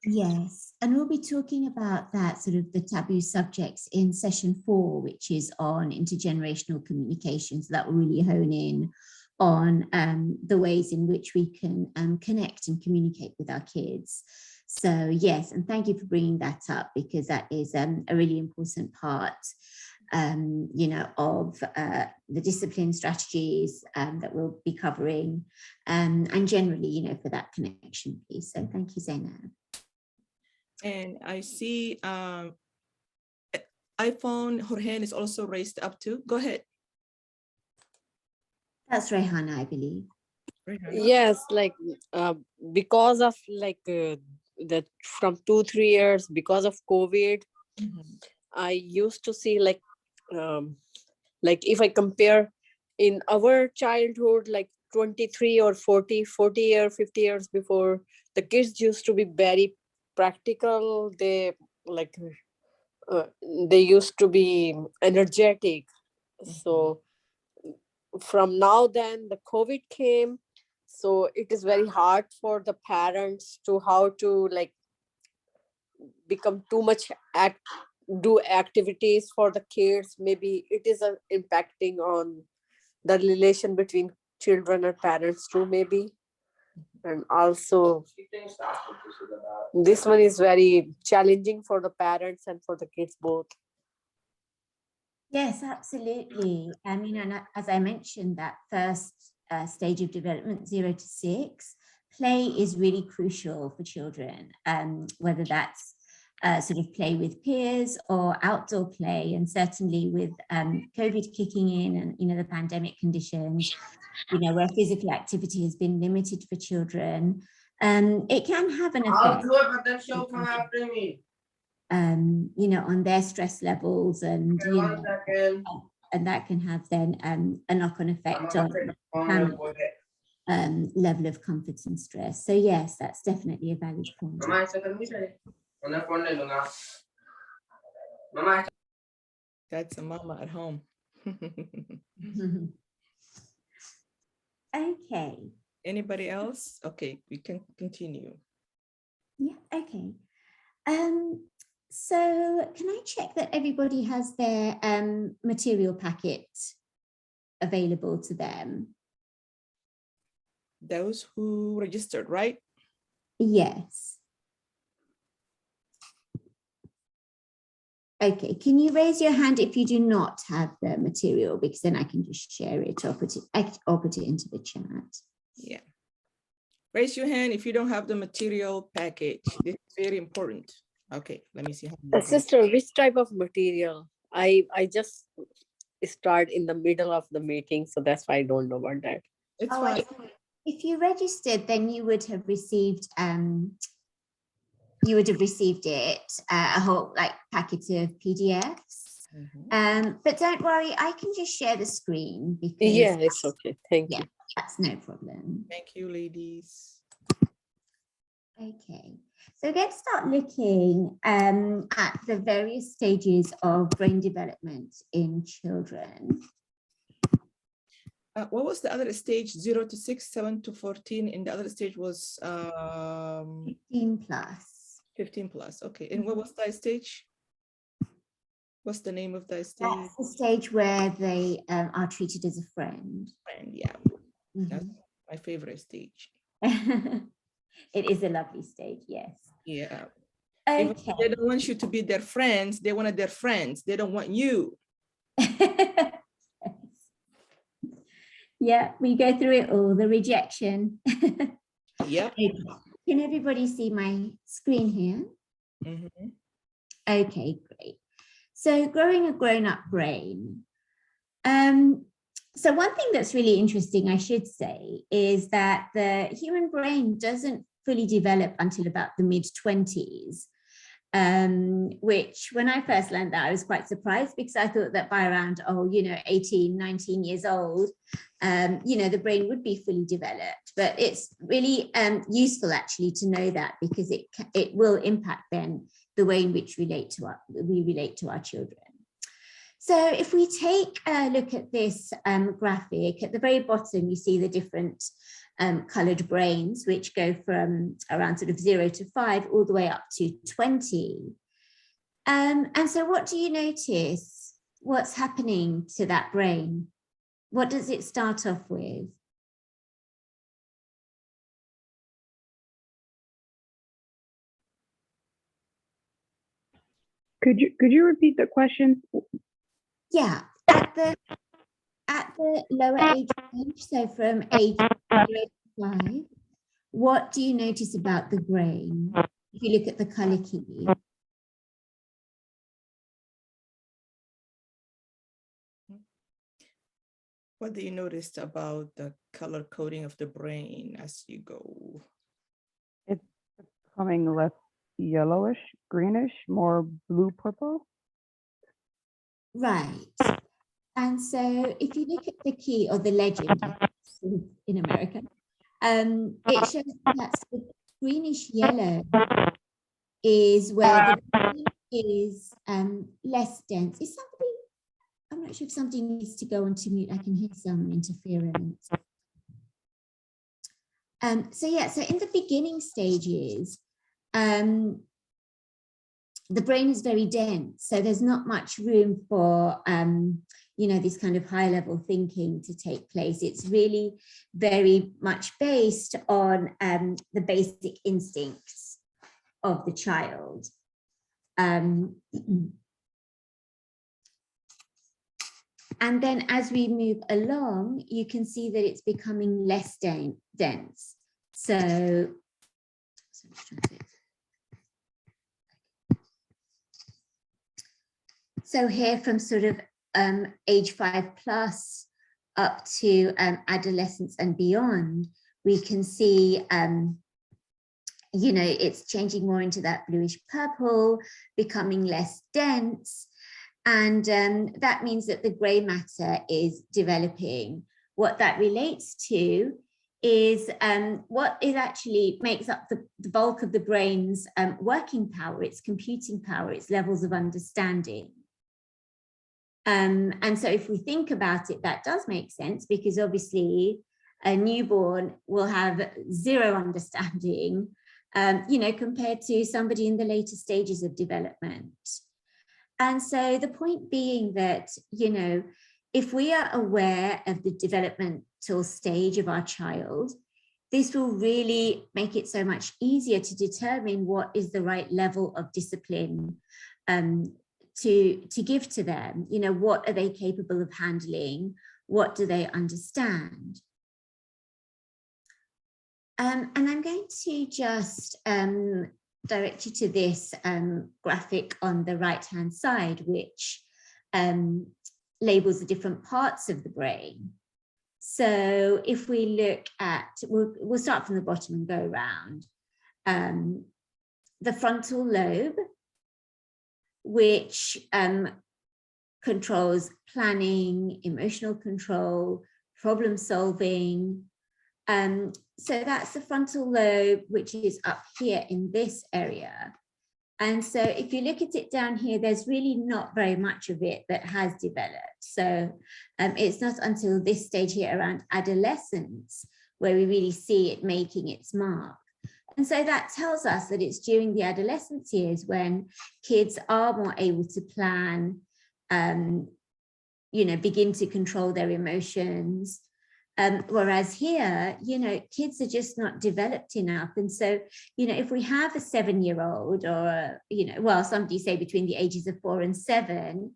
Yes, and we'll be talking about that, sort of the taboo subjects, in session 4, which is on intergenerational communication. So that will really hone in on the ways in which we can connect and communicate with our kids. So yes, and thank you for bringing that up, because that is a really important part of the discipline strategies that we'll be covering, and generally, for that connection piece. So thank you, Zainab. And I see iPhone, her hand is also raised up too. Go ahead. That's Rehana, I believe. Yes, like because of like that from 2-3 years, because of COVID, I used to see like if I compare in our childhood, like 23 or 40 or 50 years before, the kids used to be very practical. They they used to be energetic. So from now then the COVID came, so it is very hard for the parents to how to like become too much do activities for the kids. Maybe it is impacting on the relation between children and parents too, maybe. And also this one is very challenging for the parents and for the kids both. Yes, absolutely. And as I mentioned, that first stage of development, 0 to 6, play is really crucial for children, whether that's sort of play with peers or outdoor play. And certainly with COVID kicking in and, the pandemic conditions, where physical activity has been limited for children, it can have an effect on their stress levels, and and that can have then a knock-on effect on level of comfort and stress. So yes, that's definitely a valid point. That's a mama at home. Okay. Anybody else? Okay, we can continue. Yeah, okay. So can I check that everybody has their material packet available to them? Those who registered, right? Yes. Okay, can you raise your hand if you do not have the material, because then I can just share it or put it into the chat. Yeah. Raise your hand if you don't have the material package. This is very important. Okay, let me see how many. Sister, which type of material? I just start in the middle of the meeting, so that's why I don't know about that. It's Oh, fine. if you registered, then you would have received it, a whole like packet of PDFs. But don't worry, I can just share the screen because Yeah, it's okay. Thank you. That's no problem. Thank you, ladies. Okay, so let's start looking at the various stages of brain development in children. What was the other stage? 0 to 6, 7 to 14, and the other stage was 15 plus. 15 plus. Okay, and what was that stage? What's the name of that stage? That's the stage where they are treated as a friend. Friend, yeah. That's my favorite stage. It is a lovely stage, yes. Yeah. Okay. They don't want you to be their friends. They wanted their friends. They don't want you. Yeah, we go through it all, the rejection. Yep. Okay. Can everybody see my screen here? Okay, great. So growing a grown-up brain. So one thing that's really interesting, I should say, is that the human brain doesn't fully develop until about the mid-20s, which when I first learned that, I was quite surprised because I thought that by around, 18, 19 years old, the brain would be fully developed. But it's really useful actually to know that, because it will impact then the way in which we relate to our children. So if we take a look at this graphic, at the very bottom, you see the different colored brains, which go from around sort of 0 to 5 all the way up to 20. And so what do you notice? What's happening to that brain? What does it start off with? Could you repeat the question? Yeah, at the lower age range, so from age 0 to 5, what do you notice about the brain? If you look at the color key. What do you notice about the color coding of the brain as you go? It's becoming less yellowish, greenish, more blue purple. Right. And so if you look at the key or the legend in America, it shows that the greenish yellow is where the brain is less dense. Is somebody, I'm not sure if somebody needs to go onto mute. I can hear some interference. So in the beginning stages, the brain is very dense, so there's not much room for this kind of high level thinking to take place. It's really very much based on the basic instincts of the child. And then as we move along, you can see that it's becoming less dense. So here from sort of age 5 plus up to adolescence and beyond, we can see, it's changing more into that bluish purple, becoming less dense. And that means that the gray matter is developing. What that relates to is what is actually makes up the bulk of the brain's working power, its computing power, its levels of understanding. And so if we think about it, that does make sense, because obviously a newborn will have zero understanding, compared to somebody in the later stages of development. And so the point being that, if we are aware of the developmental stage of our child, this will really make it so much easier to determine what is the right level of discipline to give to them. What are they capable of handling? What do they understand? And I'm going to just direct you to this graphic on the right-hand side, which labels the different parts of the brain. So if we look at, we'll start from the bottom and go around. The frontal lobe, which controls planning, emotional control, problem solving. So that's the frontal lobe, which is up here in this area. And so if you look at it down here, there's really not very much of it that has developed. So it's not until this stage here around adolescence where we really see it making its mark. And so that tells us that it's during the adolescence years when kids are more able to plan, begin to control their emotions. Whereas here, kids are just not developed enough. And so, if we have a 7-year-old or, somebody say between the ages of 4 and 7,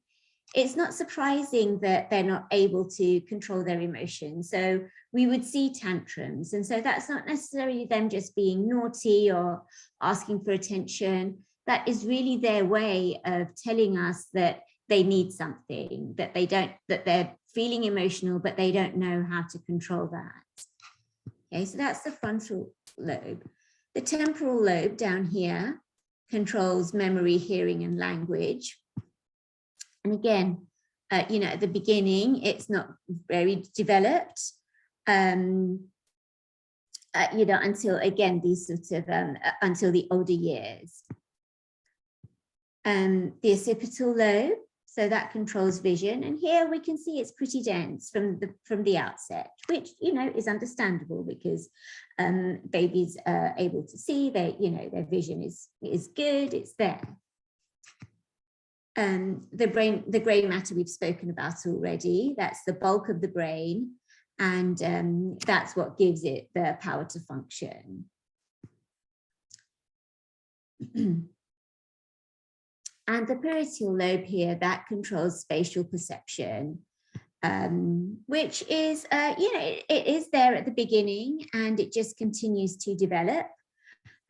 it's not surprising that they're not able to control their emotions. So we would see tantrums. And so that's not necessarily them just being naughty or asking for attention. That is really their way of telling us that they need something, that they're feeling emotional, but they don't know how to control that. Okay, so that's the frontal lobe. The temporal lobe down here controls memory, hearing, and language. And again, at the beginning, it's not very developed, until again, these sort of, until the older years. The occipital lobe, so that controls vision. And here we can see it's pretty dense from the outset, which, is understandable because babies are able to see, their vision is good, it's there. The gray matter we've spoken about already, that's the bulk of the brain. And that's what gives it the power to function. And the parietal lobe here, that controls spatial perception, which is, it is there at the beginning and it just continues to develop.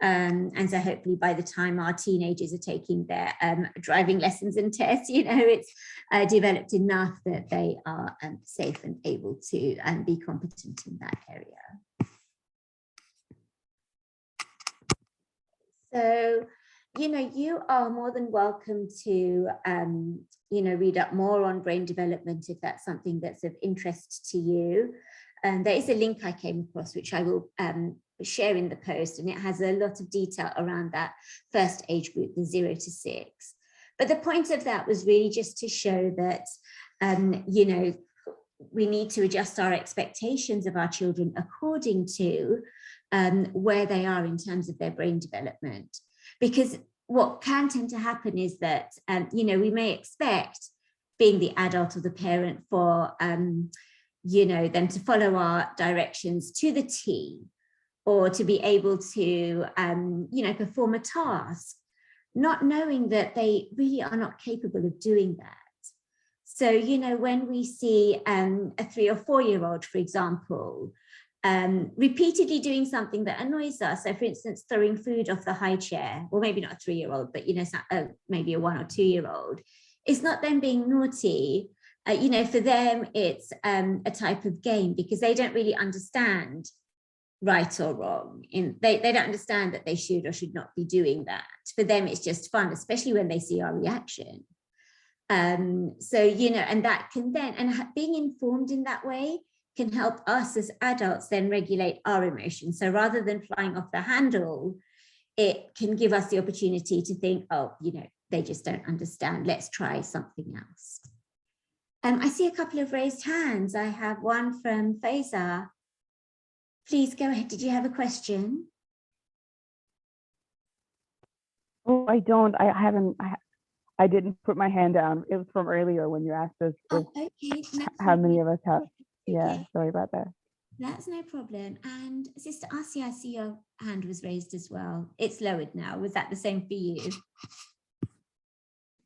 And so hopefully by the time our teenagers are taking their driving lessons and tests, it's developed enough that they are safe and able to be competent in that area. So, you are more than welcome to, read up more on brain development if that's something that's of interest to you. And there is a link I came across, which I will share in the post, and it has a lot of detail around that first age group, the 0 to 6. But the point of that was really just to show that, we need to adjust our expectations of our children according to where they are in terms of their brain development. Because what can tend to happen is that, we may expect, being the adult or the parent, for, them to follow our directions to the T, or to be able to, perform a task, not knowing that they really are not capable of doing that. So, when we see a 3 or 4-year-old, for example, repeatedly doing something that annoys us. So for instance, throwing food off the high chair, or maybe not a 3-year-old, but maybe a 1 or 2-year-old. It's not them being naughty. For them, it's a type of game because they don't really understand right or wrong. They don't understand that they should or should not be doing that. For them, it's just fun, especially when they see our reaction. So, and that can then, and being informed in that way can help us as adults then regulate our emotions. So rather than flying off the handle, it can give us the opportunity to think, oh, you know, they just don't understand. Let's try something else. I see a couple of raised hands. I have one from Faiza. Please go ahead. Did you have a question? Oh, I don't. I haven't. I didn't put my hand down. It was from earlier when you asked us if, Okay. No how many problem. of us have. Yeah, Okay. sorry about that. That's no problem. And Sister Asia, I see your hand was raised as well. It's lowered now. Was that the same for you?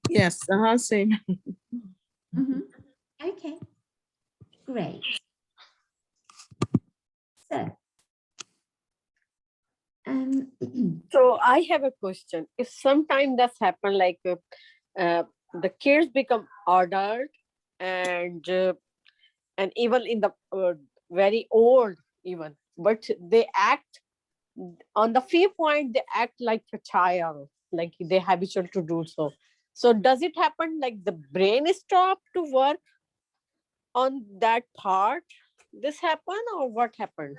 Yes, same. Okay, great. So, So I have a question. If sometime that's happened, like the kids become adult and even in the very old even, but they act on the few point, they act like a child, like they habitual to do so. So does it happen like the brain is stopped to work on that part? This happen or what happened?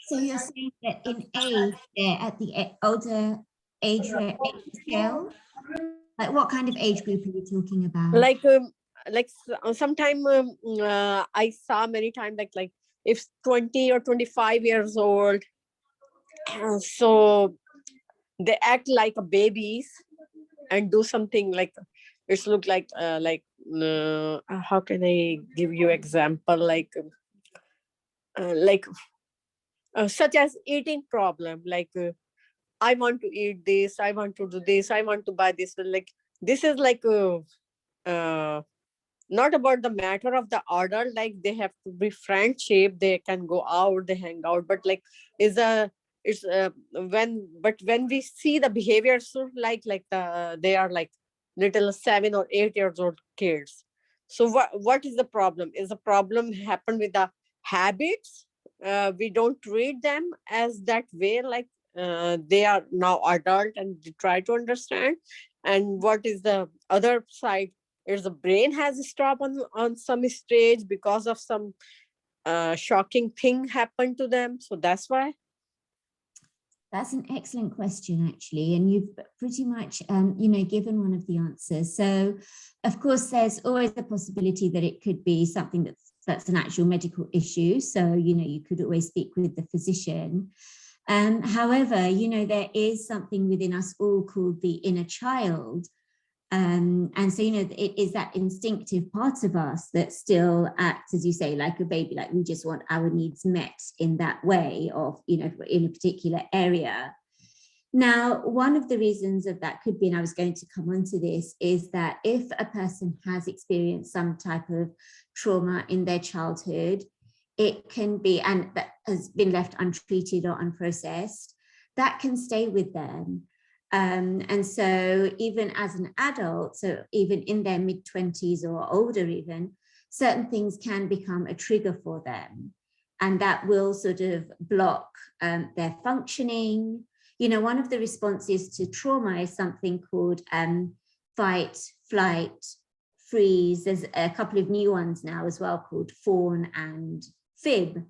so you're saying that in age, they're at the older age scale? Like what kind of age group are you talking about? Like sometime I saw many times like if 20 or 25 years old, so they act like a babies and do something like it's look like how can I give you example like such as eating problem, like I want to eat this, I want to do this, I want to buy this, like this is like not about the matter of the order, like they have to be friendship, they can go out, they hang out, but like is a it's when we see the behavior sort of like they are like little 7 or 8 years old kids. So what is the problem? Is the problem happen with the habits? We don't treat them as that way, like they are now adult and try to understand. And what is the other side? Is the brain has stopped on some stage because of some shocking thing happened to them. So that's why. That's an excellent question, actually, and you've pretty much, given one of the answers. So, of course, there's always the possibility that it could be something that's an actual medical issue. So, you could always speak with the physician. However, there is something within us all called the inner child. And so, it is that instinctive part of us that still acts, as you say, like a baby, like we just want our needs met in that way of, in a particular area. Now, one of the reasons of that could be, and I was going to come on to this, is that if a person has experienced some type of trauma in their childhood, it can be, and that has been left untreated or unprocessed, that can stay with them. And so even as an adult, so even in their mid-20s or older even, certain things can become a trigger for them. And that will sort of block their functioning. One of the responses to trauma is something called fight, flight, freeze. There's a couple of new ones now as well called fawn and fib.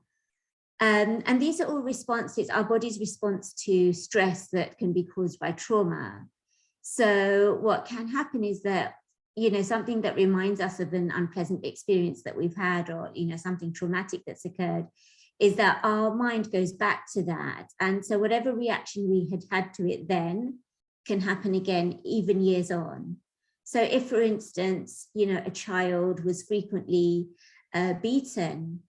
And these are all responses, our body's response to stress that can be caused by trauma. So what can happen is that, something that reminds us of an unpleasant experience that we've had, or, something traumatic that's occurred, is that our mind goes back to that. And so whatever reaction we had to it then can happen again, even years on. So if, for instance, a child was frequently beaten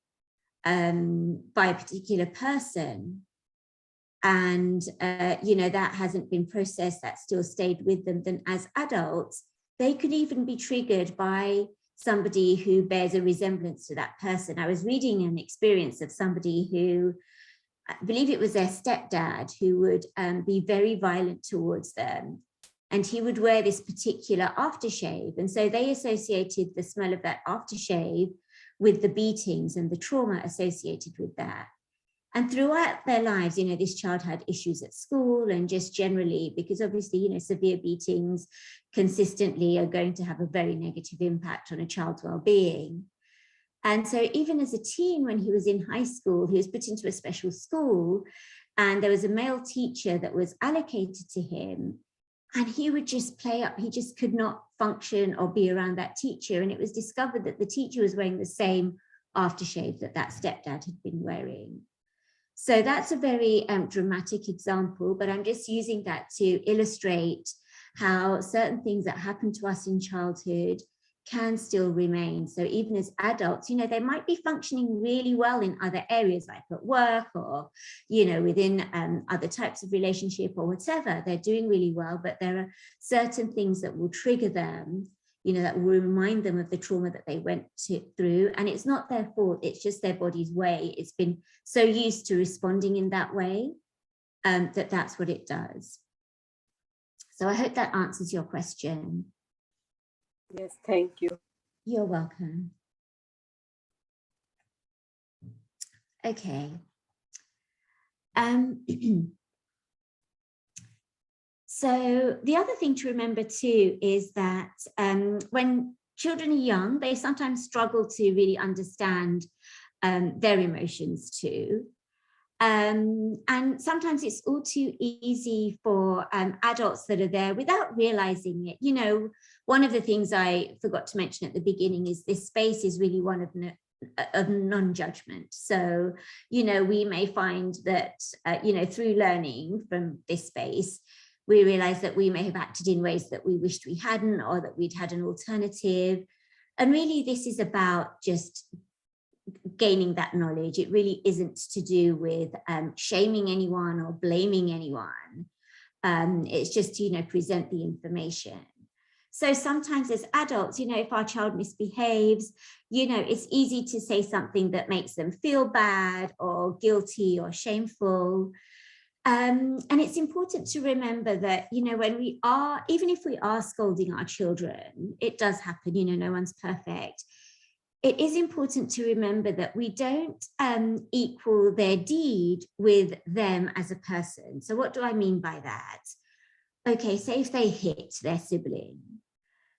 by a particular person, and that hasn't been processed, that still stayed with them, then as adults they could even be triggered by somebody who bears a resemblance to that person. I was reading an experience of somebody who, I believe it was their stepdad, who would be very violent towards them, and he would wear this particular aftershave, and so they associated the smell of that aftershave with the beatings and the trauma associated with that. And throughout their lives, this child had issues at school and just generally, because obviously, severe beatings consistently are going to have a very negative impact on a child's well-being. And so even as a teen, when he was in high school, he was put into a special school, and there was a male teacher that was allocated to him, and he would just play up. He just could not function or be around that teacher. And it was discovered that the teacher was wearing the same aftershave that stepdad had been wearing. So that's a very dramatic example, but I'm just using that to illustrate how certain things that happen to us in childhood can still remain. So even as adults, you know, they might be functioning really well in other areas, like at work or, you know, within other types of relationship or whatever, they're doing really well, but there are certain things that will trigger them, you know, that will remind them of the trauma that they went through. And it's not their fault, it's just their body's way. It's been so used to responding in that way that's what it does. So I hope that answers your question. Yes, thank you. You're welcome. Okay. So the other thing to remember too is that when children are young, they sometimes struggle to really understand their emotions too. And sometimes it's all too easy for adults that are there without realizing it. You know, one of the things I forgot to mention at the beginning is this space is really one of non-judgment. So, you know, we may find that, you know, through learning from this space, we realize that we may have acted in ways that we wished we hadn't, or that we'd had an alternative. And really, this is about just gaining that knowledge. It really isn't to do with shaming anyone or blaming anyone. It's just to, you know, present the information. So sometimes as adults, you know, if our child misbehaves, you know, it's easy to say something that makes them feel bad or guilty or shameful. And it's important to remember that, you know, when we are, even if we are scolding our children, it does happen, you know, no one's perfect. It is important to remember that we don't equal their deed with them as a person. So what do I mean by that? Okay, say if they hit their sibling.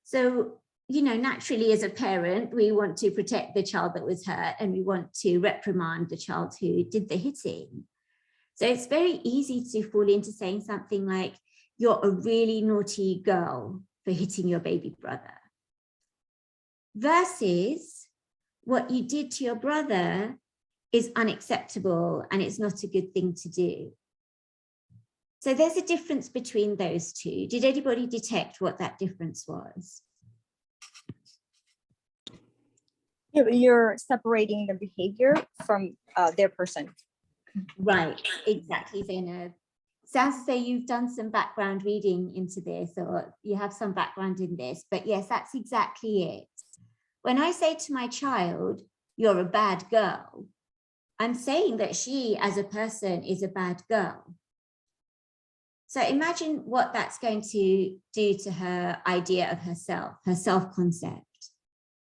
So, you know, naturally as a parent, we want to protect the child that was hurt, and we want to reprimand the child who did the hitting. So it's very easy to fall into saying something like, you're a really naughty girl for hitting your baby brother. Versus, what you did to your brother is unacceptable and it's not a good thing to do. So there's a difference between those two. Did anybody detect what that difference was? You're separating the behavior from their person. Right, exactly, Zainab. Sounds as though you've done some background reading into this, or you have some background in this, but yes, that's exactly it. When I say to my child, you're a bad girl, I'm saying that she as a person is a bad girl. So imagine what that's going to do to her idea of herself, her self-concept.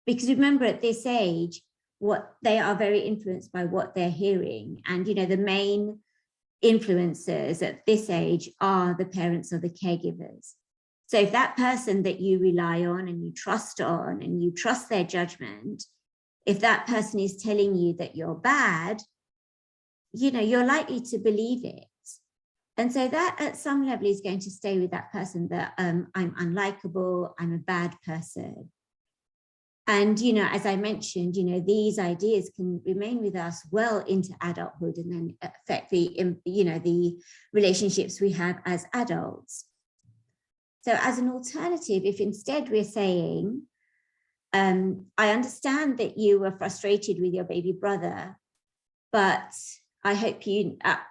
Because remember, at this age, what they are very influenced by what they're hearing. And, you know, the main influencers at this age are the parents or the caregivers. So if that person that you rely on and you trust their judgment, if that person is telling you that you're bad, you know, you're likely to believe it. And so that at some level is going to stay with that person, that I'm unlikable, I'm a bad person. And, you know, as I mentioned, you know, these ideas can remain with us well into adulthood and then affect the, you know, the relationships we have as adults. So as an alternative, if instead we're saying, I understand that you were frustrated with your baby brother, but I hope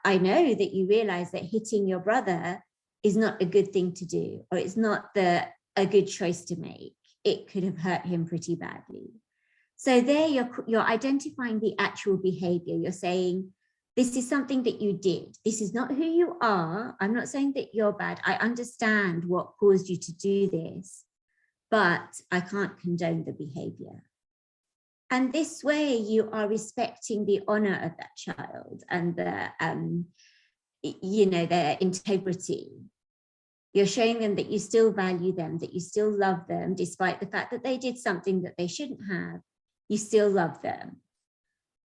I know that you realize that hitting your brother is not a good thing to do, or it's not a good choice to make. It could have hurt him pretty badly. So there you're identifying the actual behavior. You're saying, this is something that you did. This is not who you are. I'm not saying that you're bad. I understand what caused you to do this, but I can't condone the behavior. And this way you are respecting the honor of that child and the, you know, their integrity. You're showing them that you still value them, that you still love them, despite the fact that they did something that they shouldn't have. you still love them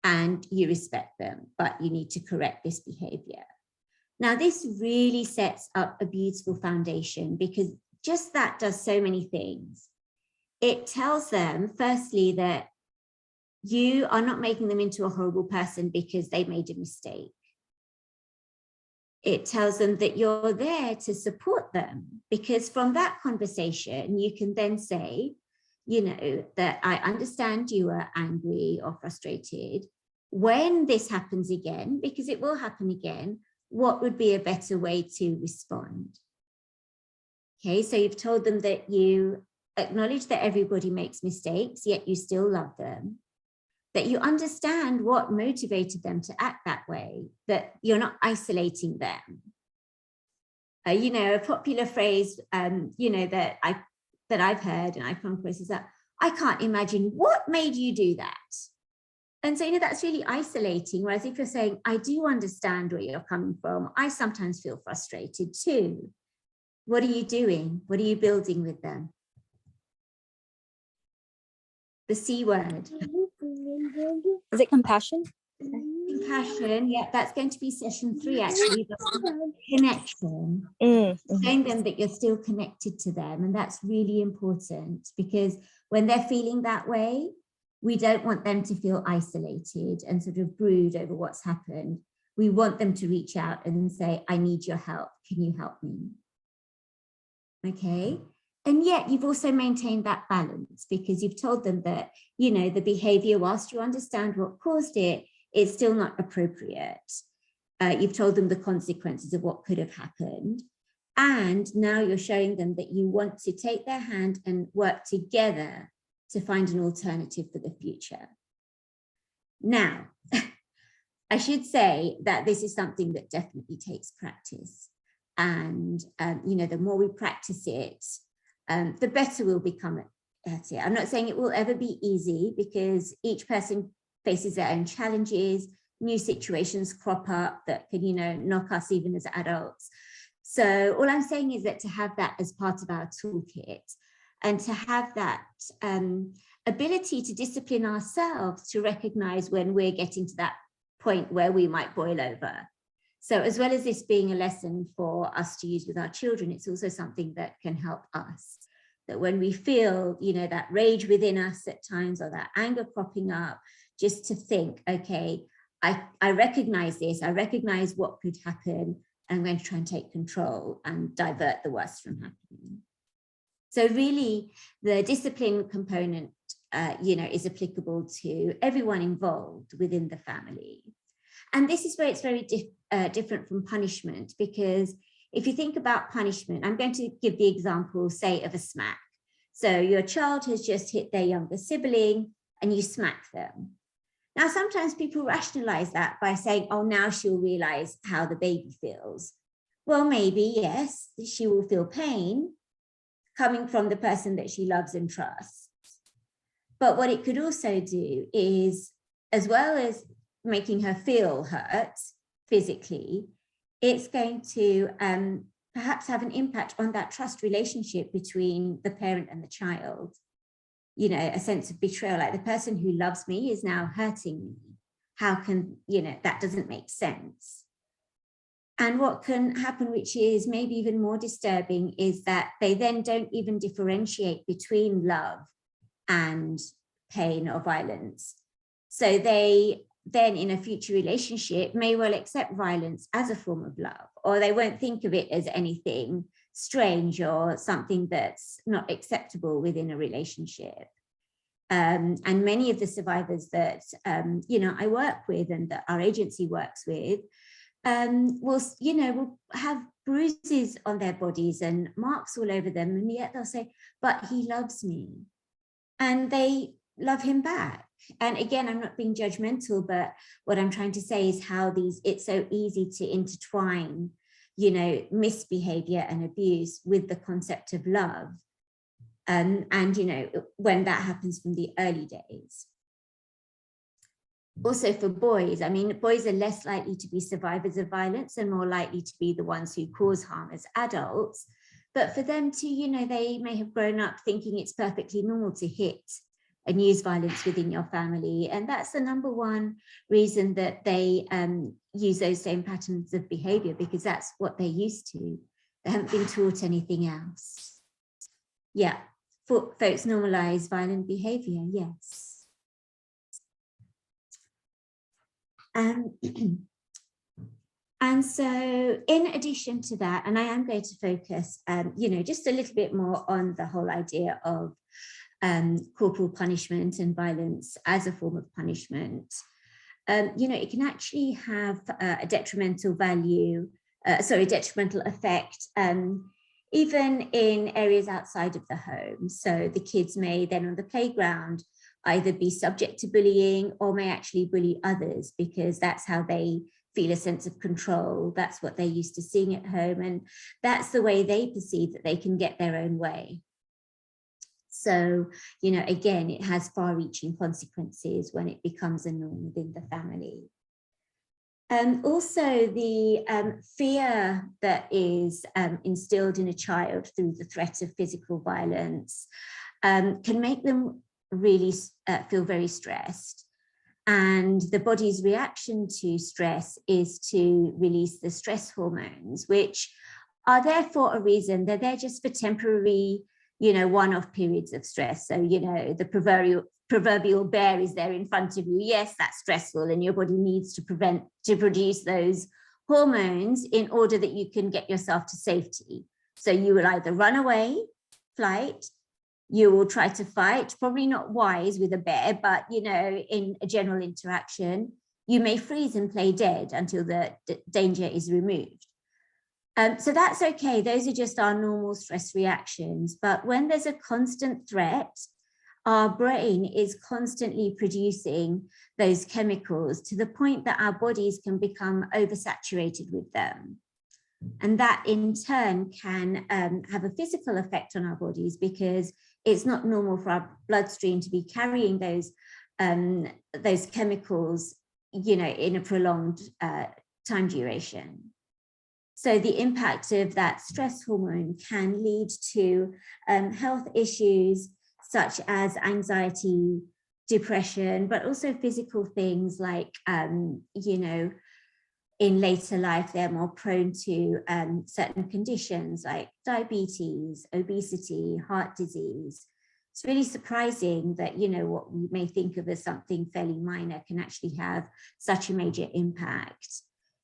and you respect them, but you need to correct this behavior. Now, this really sets up a beautiful foundation, because just that does so many things. It tells them, firstly, that you are not making them into a horrible person because they made a mistake. It tells them that you're there to support them, because from that conversation, you can then say, you know, that I understand you are angry or frustrated. When this happens again, because it will happen again, what would be a better way to respond? Okay, so you've told them that you acknowledge that everybody makes mistakes, yet you still love them, that you understand what motivated them to act that way, that you're not isolating them. You know, a popular phrase, you know, that I've heard and I've come across is that, I can't imagine what made you do that. And so, you know, that's really isolating. Whereas if you're saying, I do understand where you're coming from, I sometimes feel frustrated too. What are you doing? What are you building with them? The C word. Is it compassion? Compassion, yeah, that's going to be session 3 actually. Connection. Mm-hmm. Showing them that you're still connected to them, and that's really important, because when they're feeling that way, we don't want them to feel isolated and sort of brood over what's happened. We want them to reach out and say, I need your help. Can you help me? Okay. And yet you've also maintained that balance, because you've told them that, you know, the behavior, whilst you understand what caused it, is still not appropriate. You've told them the consequences of what could have happened. And now you're showing them that you want to take their hand and work together to find an alternative for the future. Now, I should say that this is something that definitely takes practice. And, you know, the more we practice it, the better we'll become at it. I'm not saying it will ever be easy, because each person faces their own challenges, new situations crop up that can, you know, knock us even as adults. So all I'm saying is that to have that as part of our toolkit, and to have that ability to discipline ourselves to recognize when we're getting to that point where we might boil over. So as well as this being a lesson for us to use with our children, it's also something that can help us. That when we feel, you know, that rage within us at times, or that anger cropping up, just to think, okay, I recognize this, I recognize what could happen, and I'm going to try and take control and divert the worst from happening. So really, the discipline component, you know, is applicable to everyone involved within the family. And this is where it's very different from punishment, because if you think about punishment, I'm going to give the example, say, of a smack. So your child has just hit their younger sibling and you smack them. Now, sometimes people rationalize that by saying, oh, now she'll realize how the baby feels. Well, maybe, yes, she will feel pain coming from the person that she loves and trusts. But what it could also do is, as well as making her feel hurt physically, it's going to perhaps have an impact on that trust relationship between the parent and the child. You know, a sense of betrayal, like the person who loves me is now hurting me. How can, you know, that doesn't make sense. And what can happen, which is maybe even more disturbing, is that they then don't even differentiate between love and pain or violence. So they then in a future relationship may well accept violence as a form of love, or they won't think of it as anything strange or something that's not acceptable within a relationship. And many of the survivors that you know, I work with and that our agency works with will have bruises on their bodies and marks all over them, and yet they'll say, but he loves me, and they love him back. And again, I'm not being judgmental, but what I'm trying to say is how it's so easy to intertwine, you know, misbehavior and abuse with the concept of love. And you know, when that happens from the early days. Also for boys, I mean, boys are less likely to be survivors of violence and more likely to be the ones who cause harm as adults. But for them to, you know, they may have grown up thinking it's perfectly normal to hit and use violence within your family. And that's the number one reason that they use those same patterns of behavior, because that's what they're used to. They haven't been taught anything else. Yeah, folks normalize violent behavior, yes. And so in addition to that, and I am going to focus, just a little bit more on the whole idea of corporal punishment and violence as a form of punishment. It can actually have a detrimental effect, even in areas outside of the home. So the kids may then on the playground either be subject to bullying or may actually bully others, because that's how they feel a sense of control. That's what they're used to seeing at home, and that's the way they perceive that they can get their own way. So, again, it has far-reaching consequences when it becomes a norm within the family. Also, the fear that is instilled in a child through the threat of physical violence can make them really feel very stressed. And the body's reaction to stress is to release the stress hormones, which are there for a reason. They're there just for temporary, one-off periods of stress. So, the proverbial bear is there in front of you. Yes, that's stressful, and your body needs to produce those hormones in order that you can get yourself to safety. So you will either run away, flight, you will try to fight, probably not wise with a bear, but, in a general interaction, you may freeze and play dead until the danger is removed. So that's okay. Those are just our normal stress reactions. But when there's a constant threat, our brain is constantly producing those chemicals to the point that our bodies can become oversaturated with them. And that in turn can have a physical effect on our bodies, because it's not normal for our bloodstream to be carrying those chemicals, in a prolonged time duration. So the impact of that stress hormone can lead to health issues such as anxiety, depression, but also physical things like, in later life, they're more prone to certain conditions like diabetes, obesity, heart disease. It's really surprising that, what we may think of as something fairly minor can actually have such a major impact.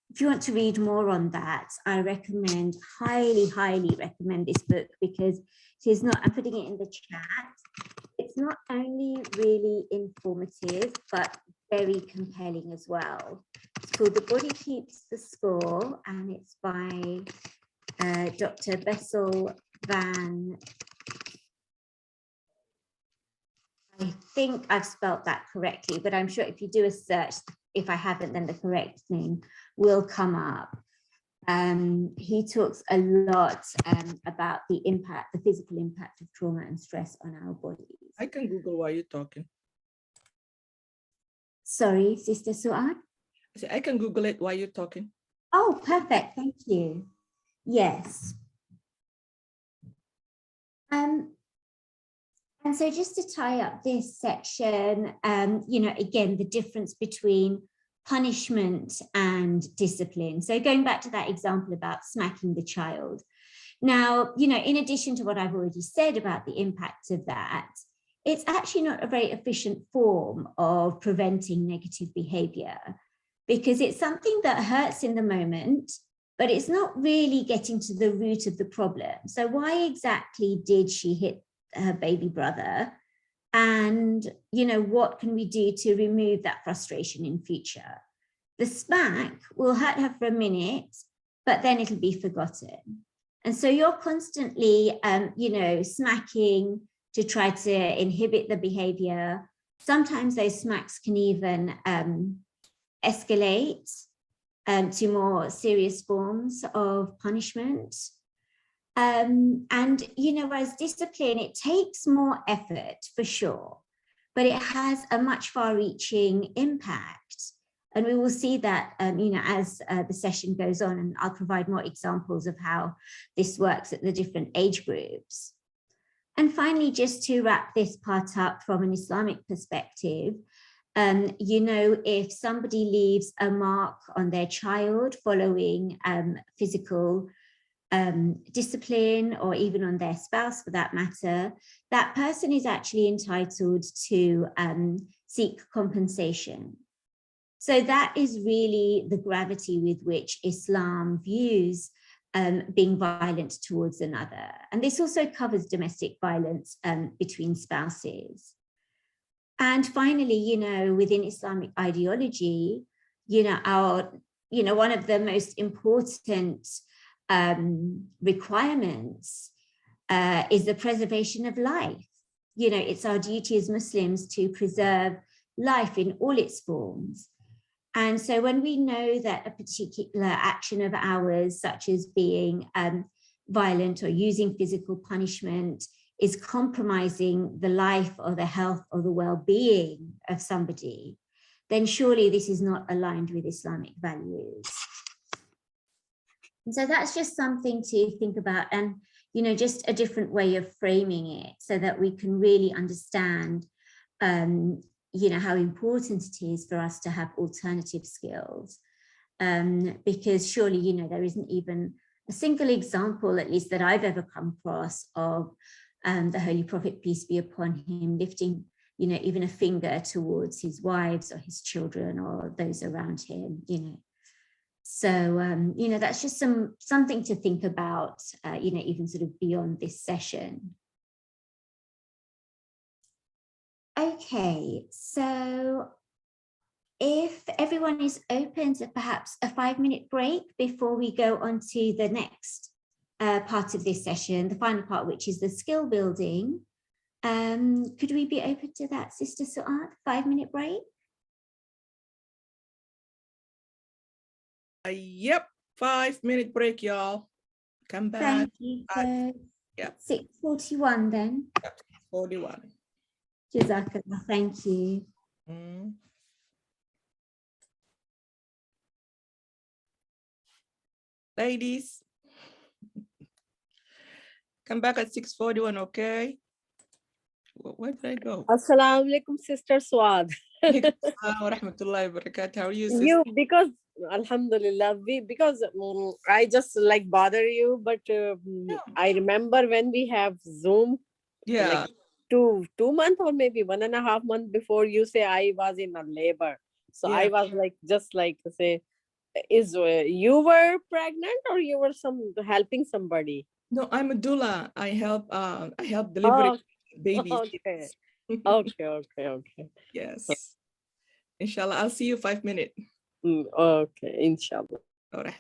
If you want to read more on that, I recommend, highly, highly recommend this book, because it is not, I'm putting it in the chat, it's not only really informative, but very compelling as well. It's called The Body Keeps the Score, and it's by Dr. Bessel van, I think I've spelled that correctly, but I'm sure if you do a search, if I haven't, then the correct name will come up. He talks a lot about the impact, the physical impact of trauma and stress on our bodies. I can Google while you're talking. Sorry, Sister Suad? I can Google it while you're talking. Oh, perfect. Thank you. Yes. And so just to tie up this section, again, the difference between punishment and discipline. So going back to that example about smacking the child. Now, in addition to what I've already said about the impact of that, it's actually not a very efficient form of preventing negative behavior, because it's something that hurts in the moment, but it's not really getting to the root of the problem. So why exactly did she hit her baby brother? And, what can we do to remove that frustration in future? The smack will hurt her for a minute, but then it'll be forgotten. And so you're constantly, smacking to try to inhibit the behavior. Sometimes those smacks can even escalate to more serious forms of punishment. Whereas discipline, it takes more effort for sure, but it has a much far-reaching impact. And we will see that, as the session goes on, and I'll provide more examples of how this works at the different age groups. And finally, just to wrap this part up from an Islamic perspective, you know, if somebody leaves a mark on their child following physical discipline, or even on their spouse for that matter, that person is actually entitled to seek compensation. So that is really the gravity with which Islam views being violent towards another. And this also covers domestic violence between spouses. And finally, you know, within Islamic ideology, you know, one of the most important requirements is the preservation of life. You know, it's our duty as Muslims to preserve life in all its forms. And so when we know that a particular action of ours, such as being violent or using physical punishment, is compromising the life or the health or the well-being of somebody, then surely this is not aligned with Islamic values. And so that's just something to think about, and, you know, just a different way of framing it so that we can really understand you know, how important it is for us to have alternative skills, because surely, you know, there isn't even a single example, at least that I've ever come across, of the Holy Prophet, peace be upon him, lifting, you know, even a finger towards his wives or his children or those around him, you know. So, you know, that's just something to think about, you know, even sort of beyond this session. Okay, so if everyone is open to perhaps a 5-minute break before we go on to the next part of this session, the final part, which is the skill building. Could we be open to that, Sister Suad? 5-minute break? Yep, 5-minute break, y'all. Come back. Thank you. So Yeah. 6:41 then. 41. Jazakallah, thank you. Ladies, come back at 6:41, okay? Where did I go? Assalamu alaikum, Sister Swad. Wa rahmatullahi wa barakatuh. How are you, sister? You, because Alhamdulillah, because I just like bother you, but I remember when we have Zoom, Yeah. like 2 months or maybe 1.5 months before, you say I was in a labor. So Yeah. I was like, just like say, is you were pregnant or you were helping somebody? No, I'm a doula. I help deliver babies. Okay. Okay. Yes. Inshallah, I'll see you 5 minutes. Okay, inshallah. All right.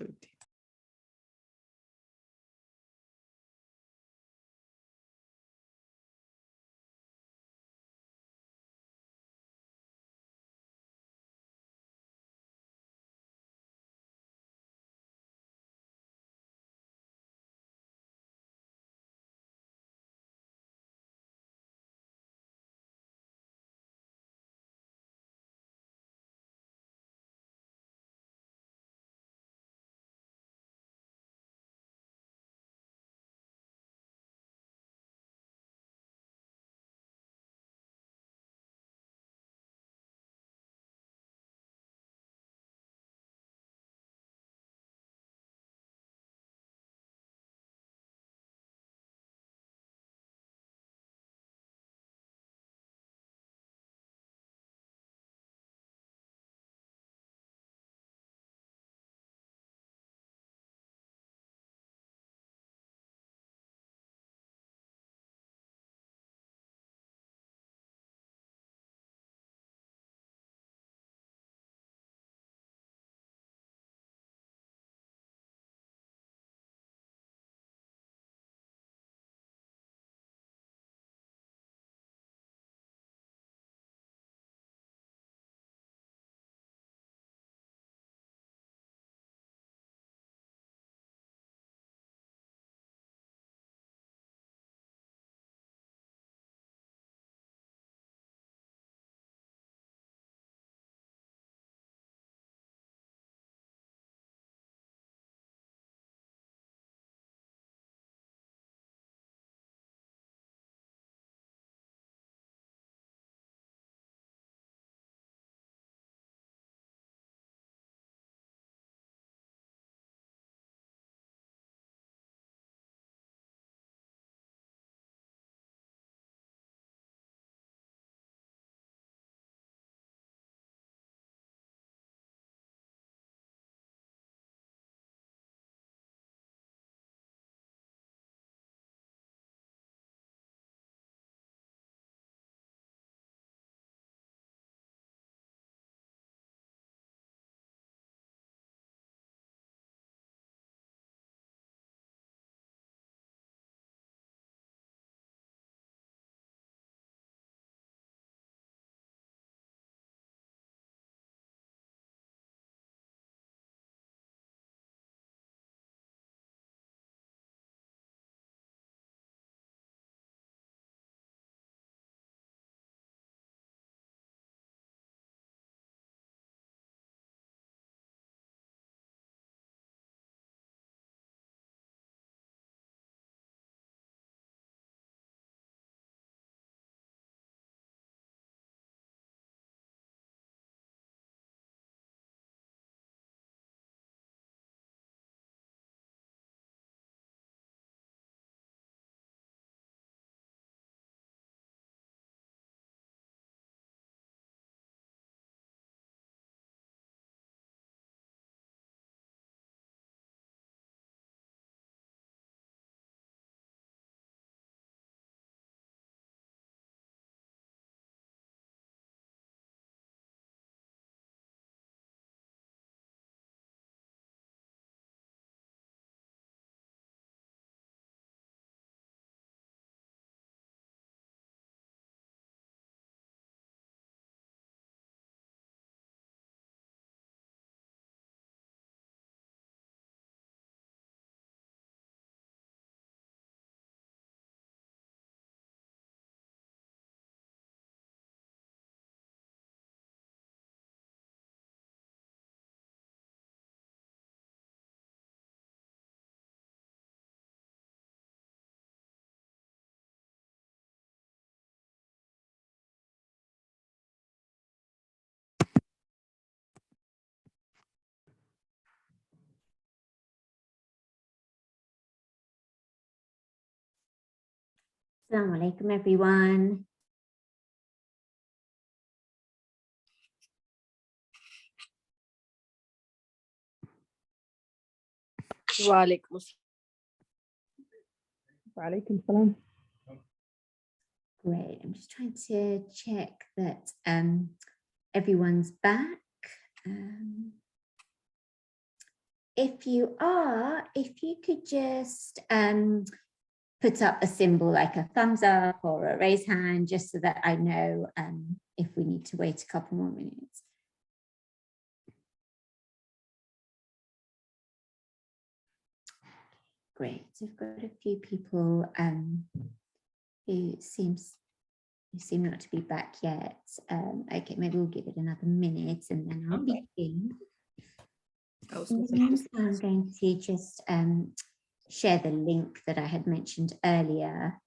Assalamu alaikum, everyone. Walaikum Walaikum salam. Great. I'm just trying to check that everyone's back. If you are, if you could just put up a symbol like a thumbs up or a raise hand, just so that I know if we need to wait a couple more minutes. Great. So we've got a few people who seem not to be back yet. Okay, maybe we'll give it another minute and then I'll begin. I'm going to just share the link that I had mentioned earlier.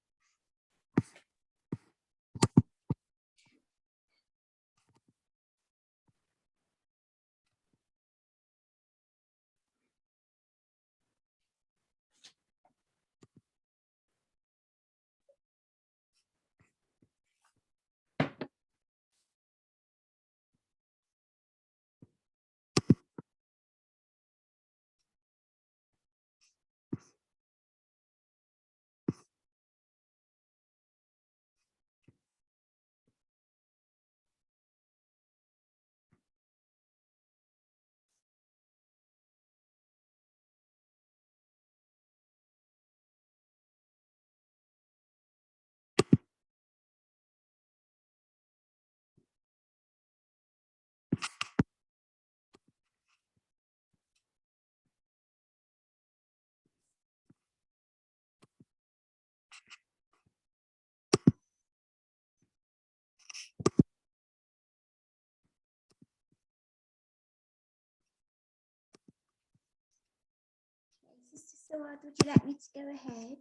Sister Sawad, would you like me to go ahead?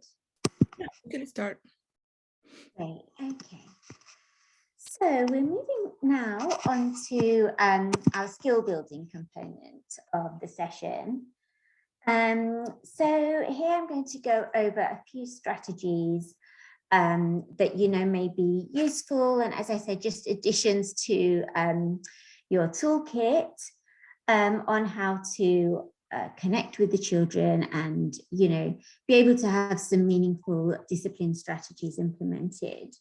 Yeah, we can start. Great, okay. So we're moving now on to our skill building component of the session. So here I'm going to go over a few strategies that may be useful, and as I said, just additions to your toolkit on how to connect with the children and be able to have some meaningful discipline strategies implemented.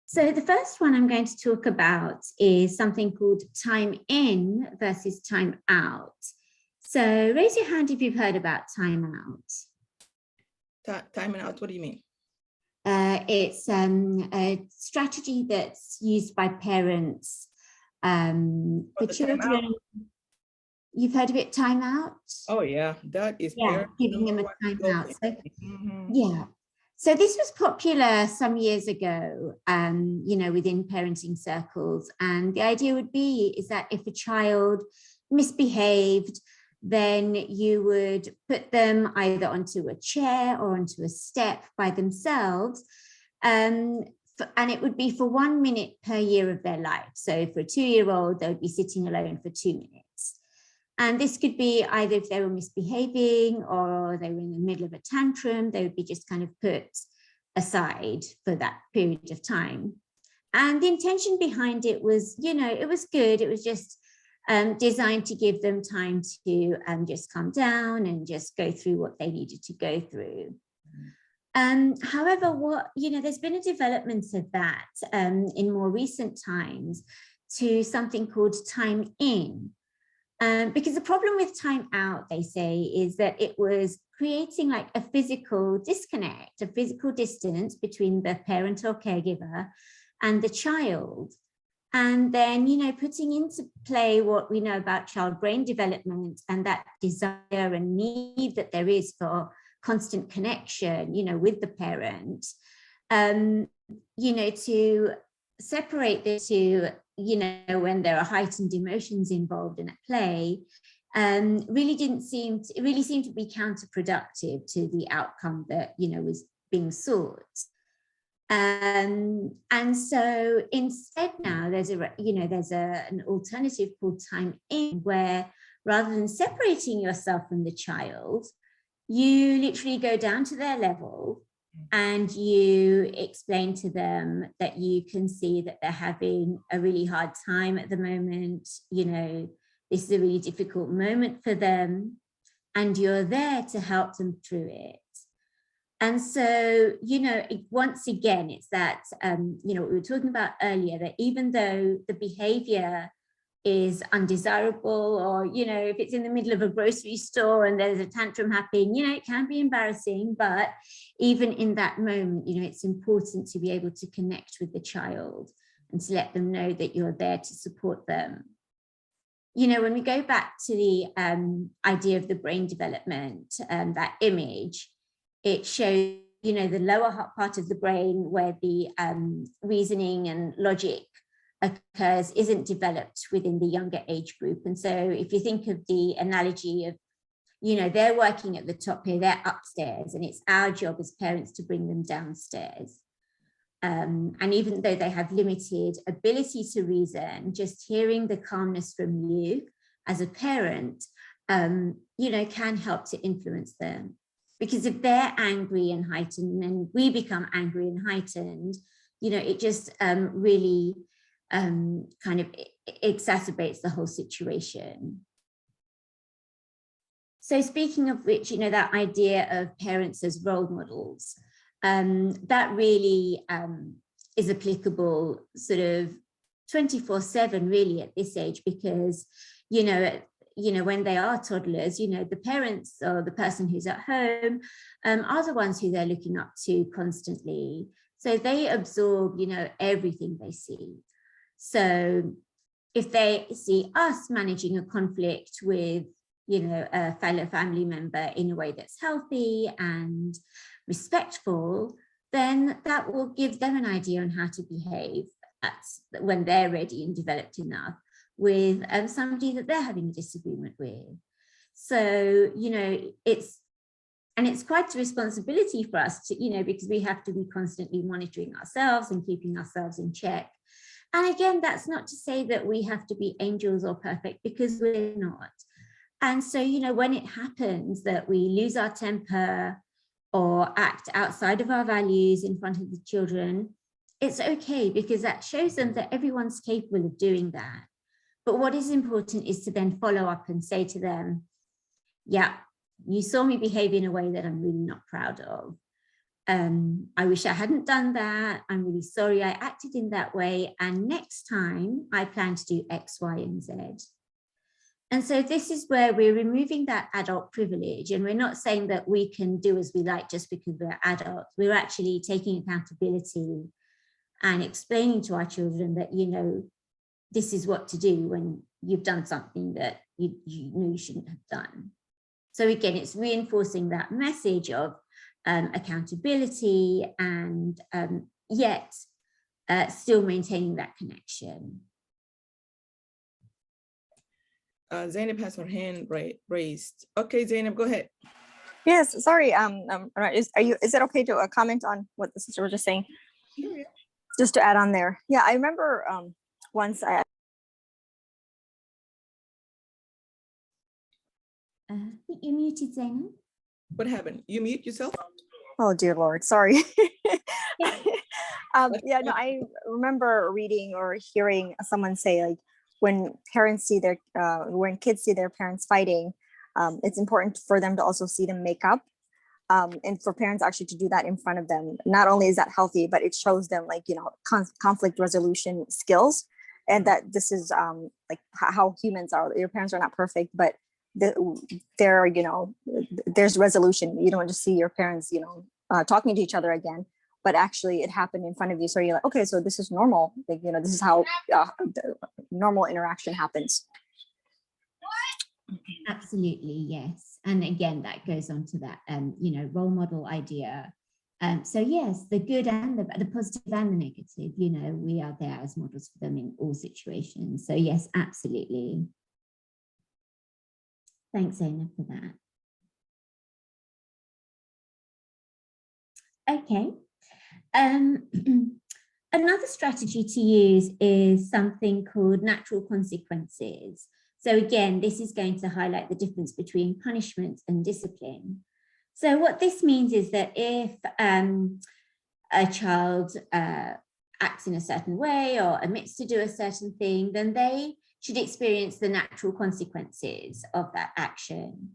So the first one I'm going to talk about is something called time in versus time out. So raise your hand if you've heard about time out. Time out, what do you mean? It's a strategy that's used by parents for children. You've heard of it, time out? Oh yeah, that is giving them a time out. So, yeah. So this was popular some years ago, within parenting circles. And the idea would be is that if a child misbehaved, then you would put them either onto a chair or onto a step by themselves. And it would be for 1 minute per year of their life. So for a 2-year-old, they would be sitting alone for 2 minutes. And this could be either if they were misbehaving or they were in the middle of a tantrum, they would be just kind of put aside for that period of time. And the intention behind it was, it was good. It was just designed to give them time to just calm down and just go through what they needed to go through. However, there's been a development of that in more recent times to something called time in. Because the problem with time out, they say, is that it was creating like a physical disconnect, a physical distance between the parent or caregiver and the child. And then, putting into play what we know about child brain development and that desire and need that there is for constant connection, with the parent, to separate the two, when there are heightened emotions involved in at play, really seemed to be counterproductive to the outcome that, was being sought. And so instead now there's an alternative called time in, where rather than separating yourself from the child, you literally go down to their level and you explain to them that you can see that they're having a really hard time at the moment, you know, this is a really difficult moment for them, and you're there to help them through it. And so, you know, once again, it's that, you know, what we were talking about earlier, that even though the behavior is undesirable, or, you know, if it's in the middle of a grocery store and there's a tantrum happening, you know, it can be embarrassing, but even in that moment, you know, it's important to be able to connect with the child and to let them know that you're there to support them. You know, when we go back to the idea of the brain development, that image, it shows, you know, the lower part of the brain where the reasoning and logic occurs isn't developed within the younger age group. And so if you think of the analogy of, you know, they're working at the top here, they're upstairs, and it's our job as parents to bring them downstairs. And even though they have limited ability to reason, just hearing the calmness from you as a parent, you know, can help to influence them. Because if they're angry and heightened, and we become angry and heightened, you know, it just really kind of exacerbates the whole situation. So speaking of which, you know, that idea of parents as role models, that really is applicable sort of 24/7 really at this age, because, you know, when they are toddlers, you know, the parents or the person who's at home are the ones who they're looking up to constantly. So they absorb, you know, everything they see. So if they see us managing a conflict with, you know, a fellow family member in a way that's healthy and respectful, then that will give them an idea on how to behave when they're ready and developed enough with somebody that they're having a disagreement with. So, you know, it's quite a responsibility for us to, you know, because we have to be constantly monitoring ourselves and keeping ourselves in check. And again, that's not to say that we have to be angels or perfect, because we're not. And so, you know, when it happens that we lose our temper or act outside of our values in front of the children, it's okay, because that shows them that everyone's capable of doing that. But what is important is to then follow up and say to them, yeah, you saw me behave in a way that I'm really not proud of. I wish I hadn't done that. I'm really sorry I acted in that way. And next time I plan to do X, Y, and Z. And so this is where we're removing that adult privilege, and we're not saying that we can do as we like just because we're adults. We're actually taking accountability and explaining to our children that, you know, this is what to do when you've done something that you know you shouldn't have done. So again, it's reinforcing that message of accountability, and yet still maintaining that connection. Zainab has her hand raised. Okay, Zainab, go ahead. Yes, sorry. Is it okay to comment on what the sister was just saying? Yeah. Just to add on there. Yeah, I remember once I. You muted, Zainab. What happened? You mute yourself? Oh dear Lord, sorry. Yeah, no, I remember reading or hearing someone say, like, when kids see their parents fighting, it's important for them to also see them make up, and for parents actually to do that in front of them. Not only is that healthy, but it shows them, like, you know, conflict resolution skills, and that this is like how humans are. Your parents are not perfect, but you know, there's resolution. You don't just see your parents, you know, talking to each other again, but actually it happened in front of you. So you're like, okay, so this is normal. Like, you know, this is how the normal interaction happens. Absolutely, yes. And again, that goes on to that, you know, role model idea. So yes, the good and the positive and the negative, you know, we are there as models for them in all situations. So yes, absolutely. Thanks, Zainab, for that. Okay. Another strategy to use is something called natural consequences. So again, this is going to highlight the difference between punishment and discipline. So what this means is that if a child acts in a certain way or omits to do a certain thing, then they should experience the natural consequences of that action.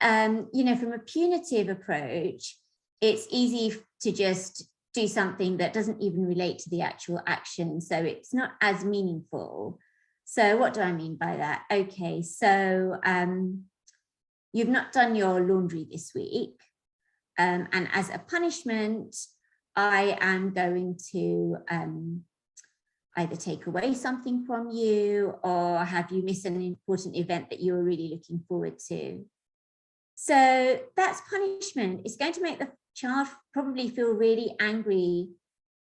You know, from a punitive approach, it's easy to just do something that doesn't even relate to the actual action, so it's not as meaningful. So what do I mean by that? Okay, so you've not done your laundry this week, and as a punishment, I am going to either take away something from you or have you miss an important event that you were really looking forward to. So that's punishment. It's going to make the child probably feel really angry,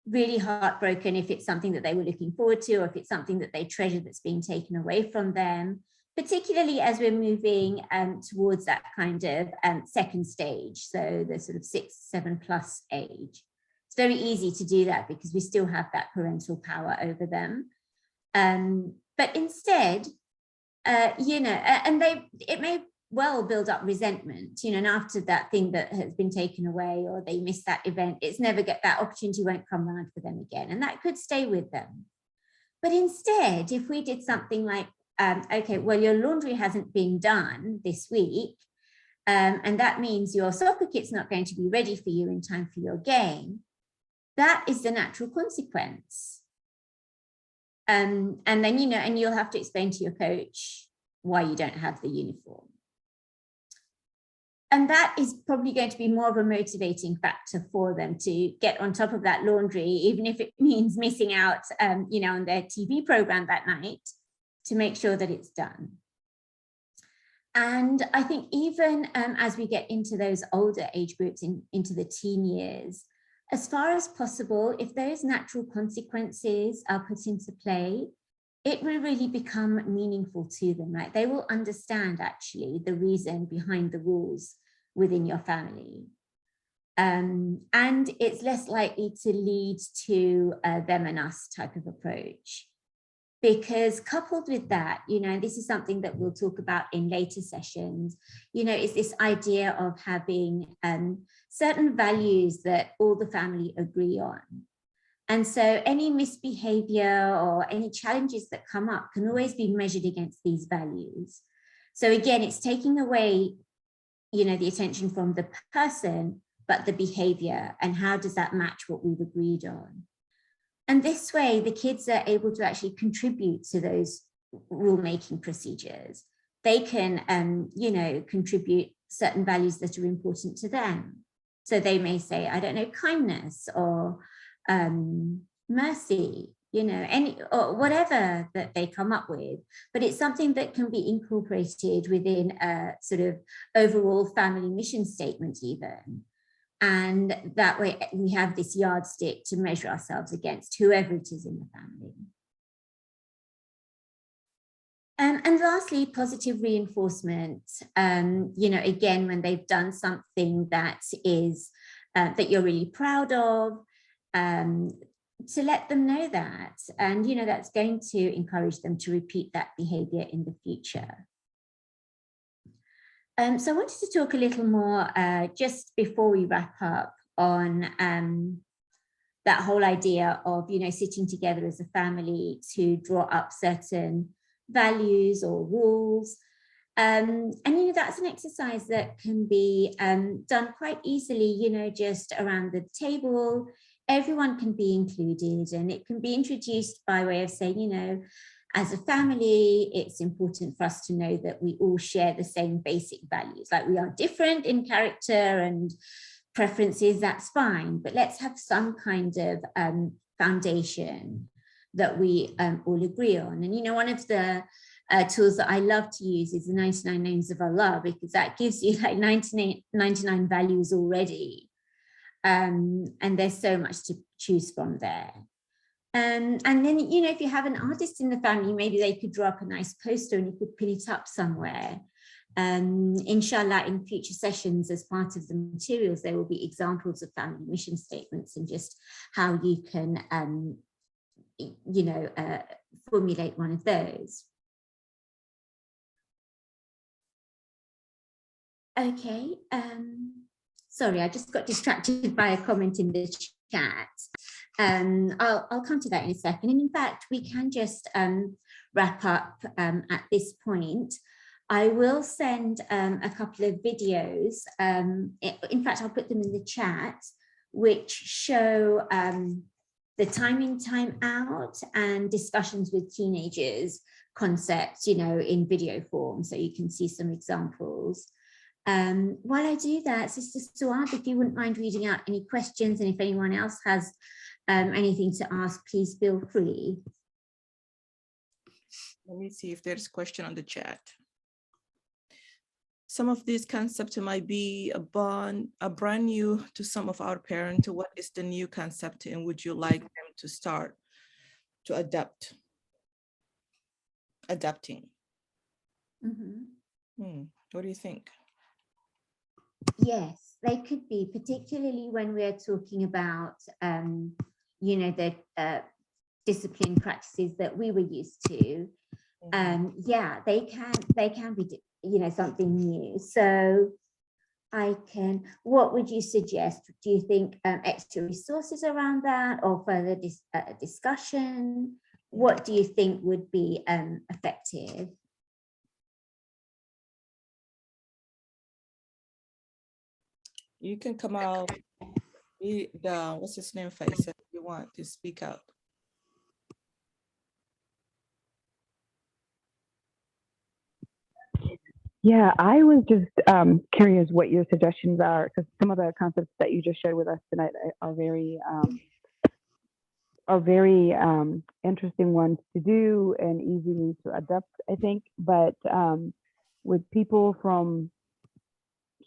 really heartbroken if it's something that they were looking forward to, or if it's something that they treasure that's being taken away from them, particularly as we're moving towards that kind of second stage, so the sort of 6, 7+ age. It's very easy to do that because we still have that parental power over them. But instead, you know, and it may well build up resentment, you know, and after that thing that has been taken away or they miss that event, it's never that opportunity won't come around for them again, and that could stay with them. But instead, if we did something like, okay, well, your laundry hasn't been done this week, and that means your soccer kit's not going to be ready for you in time for your game, that is the natural consequence. And then, you know, and you'll have to explain to your coach why you don't have the uniform. And that is probably going to be more of a motivating factor for them to get on top of that laundry, even if it means missing out, you know, on their TV program that night, to make sure that it's done. And I think even as we get into those older age groups, into the teen years, as far as possible, if those natural consequences are put into play, it will really become meaningful to them, right? They will understand actually the reason behind the rules within your family. And it's less likely to lead to them and us type of approach. Because coupled with that, you know, this is something that we'll talk about in later sessions, you know, is this idea of having certain values that all the family agree on. And so any misbehavior or any challenges that come up can always be measured against these values. So again, it's taking away, you know, the attention from the person, but the behavior, and how does that match what we've agreed on? And this way, the kids are able to actually contribute to those rule-making procedures. They can, you know, contribute certain values that are important to them. So they may say, I don't know, kindness or mercy, you know, any or whatever that they come up with, but it's something that can be incorporated within a sort of overall family mission statement even. And that way we have this yardstick to measure ourselves against, whoever it is in the family. And lastly, positive reinforcement. You know, again, when they've done something that is that you're really proud of, to let them know that, and you know, that's going to encourage them to repeat that behavior in the future. So I wanted to talk a little more just before we wrap up on that whole idea of, you know, sitting together as a family to draw up certain values or rules. And, you know, that's an exercise that can be done quite easily, you know, just around the table. Everyone can be included, and it can be introduced by way of saying, you know, as a family, it's important for us to know that we all share the same basic values. Like, we are different in character and preferences, that's fine, but let's have some kind of foundation that we all agree on. And, you know, one of the tools that I love to use is the 99 names of Allah, because that gives you like 99 values already. And there's so much to choose from there. And then, you know, if you have an artist in the family, maybe they could draw up a nice poster and you could pin it up somewhere. Inshallah, in future sessions, as part of the materials, there will be examples of family mission statements and just how you can, you know, formulate one of those. Okay. sorry, I just got distracted by a comment in the chat. I'll come to that in a second. And in fact, we can just wrap up at this point. I will send a couple of videos. In fact, I'll put them in the chat, which show the time in, time out and discussions with teenagers concepts, in video form. So you can see some examples. While I do that, Sister Suad, if you wouldn't mind reading out any questions, and if anyone else has anything to ask, please feel free. Let me see if there's a question on the chat. Some of these concepts might be a brand new to some of our parents. What is the new concept, and would you like them to start to adapting? What do you think? Yes, they could be, particularly when we're talking about, the discipline practices that we were used to. Yeah, they can be, something new. So what would you suggest? Do you think extra resources around that, or further discussion? What do you think would be effective? You can come out, what's his name, Faisal, if you want to speak out. Yeah, I was just curious what your suggestions are, because some of the concepts that you just shared with us tonight are very interesting ones to do and easy to adapt, I think. But with people from,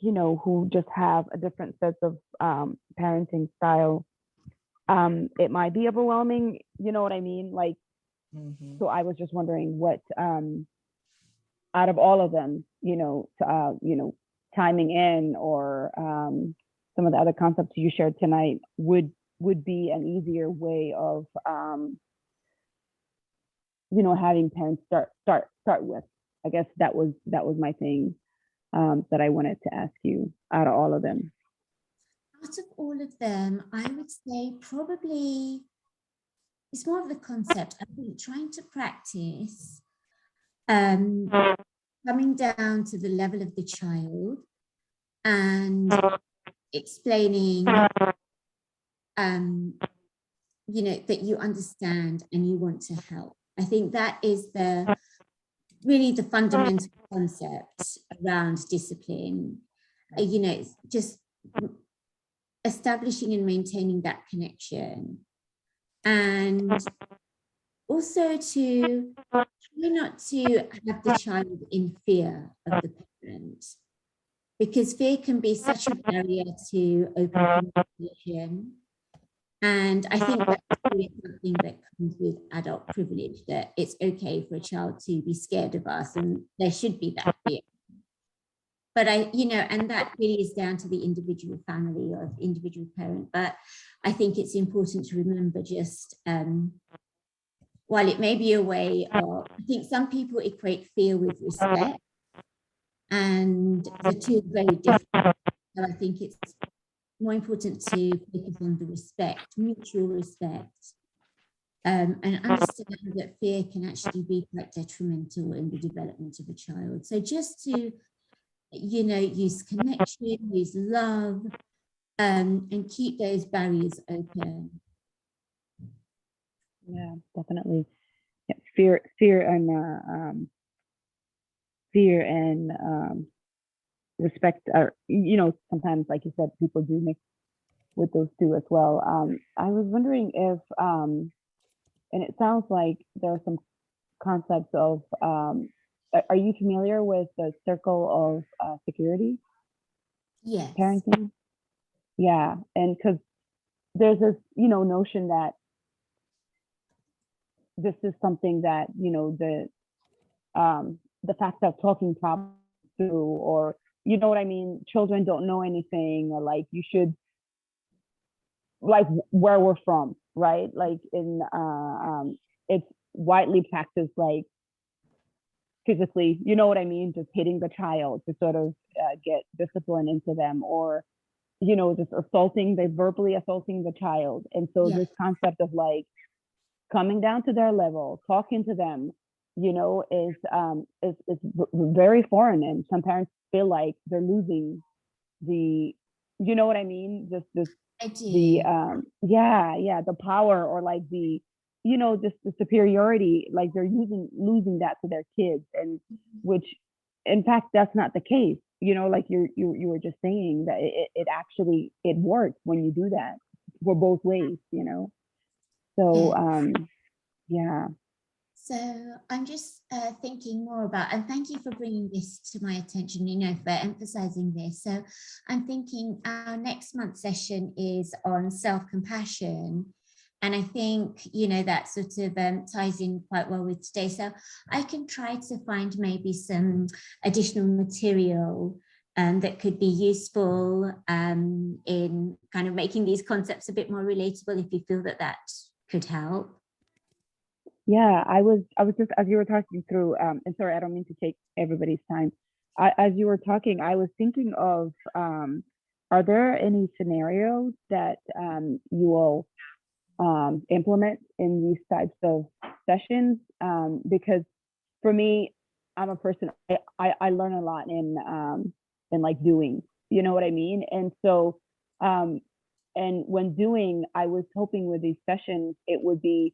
who just have a different set of parenting style, it might be overwhelming, you know what I mean? Like, so I was just wondering what, out of all of them, timing in or some of the other concepts you shared tonight would be an easier way of, having parents start with. I guess that was my thing that I wanted to ask you out of all of them. Out of all of them, I would say probably it's more of the concept. I think trying to practice coming down to the level of the child and explaining, that you understand and you want to help. I think that is really the fundamental concept around discipline. Just establishing and maintaining that connection, and also to try not to have the child in fear of the parent, because fear can be such a barrier to open communication. And I think that's really something that comes with adult privilege, that it's okay for a child to be scared of us, and there should be that fear. But and that really is down to the individual family or individual parent. But I think it's important to remember, just while it may be a way of, I think some people equate fear with respect, and the two are very different. So I think it's more important to focus on the respect, mutual respect, and understand that fear can actually be quite detrimental in the development of a child. So just to, use connection, use love, and keep those barriers open. Yeah, definitely. Yeah, fear and respect are, sometimes, like you said, people do mix with those two as well. I was wondering if, and it sounds like there are some concepts of, are you familiar with the circle of security? Yes. Parenting? Yeah, and because there's this, notion that this is something that, the fact of talking problems through, or, you know what I mean? Children don't know anything, or like you should, like where we're from, right? Like it's widely practiced, like physically, you know what I mean? Just hitting the child to sort of get discipline into them, or just assaulting, they verbally assaulting the child. And so Yeah. this concept of like coming down to their level, talking to them, is very foreign. And some parents feel like they're losing the, you know what I mean? Just this, I do. the power, or like the, just the superiority, like they're losing that to their kids. And which, in fact, that's not the case. Like you were just saying that it actually, it works when you do that for both ways, so yeah. So I'm just thinking more about, and thank you for bringing this to my attention, for emphasizing this. So I'm thinking our next month's session is on self-compassion. And I think, that sort of ties in quite well with today. So I can try to find maybe some additional material that could be useful in kind of making these concepts a bit more relatable, if you feel that that could help. Yeah, I was just, as you were talking through, and sorry, I don't mean to take everybody's time. As you were talking, I was thinking of, are there any scenarios that you will implement in these types of sessions? Because for me, I'm a person, I learn a lot in like doing, you know what I mean? And so, and when doing, I was hoping with these sessions, it would be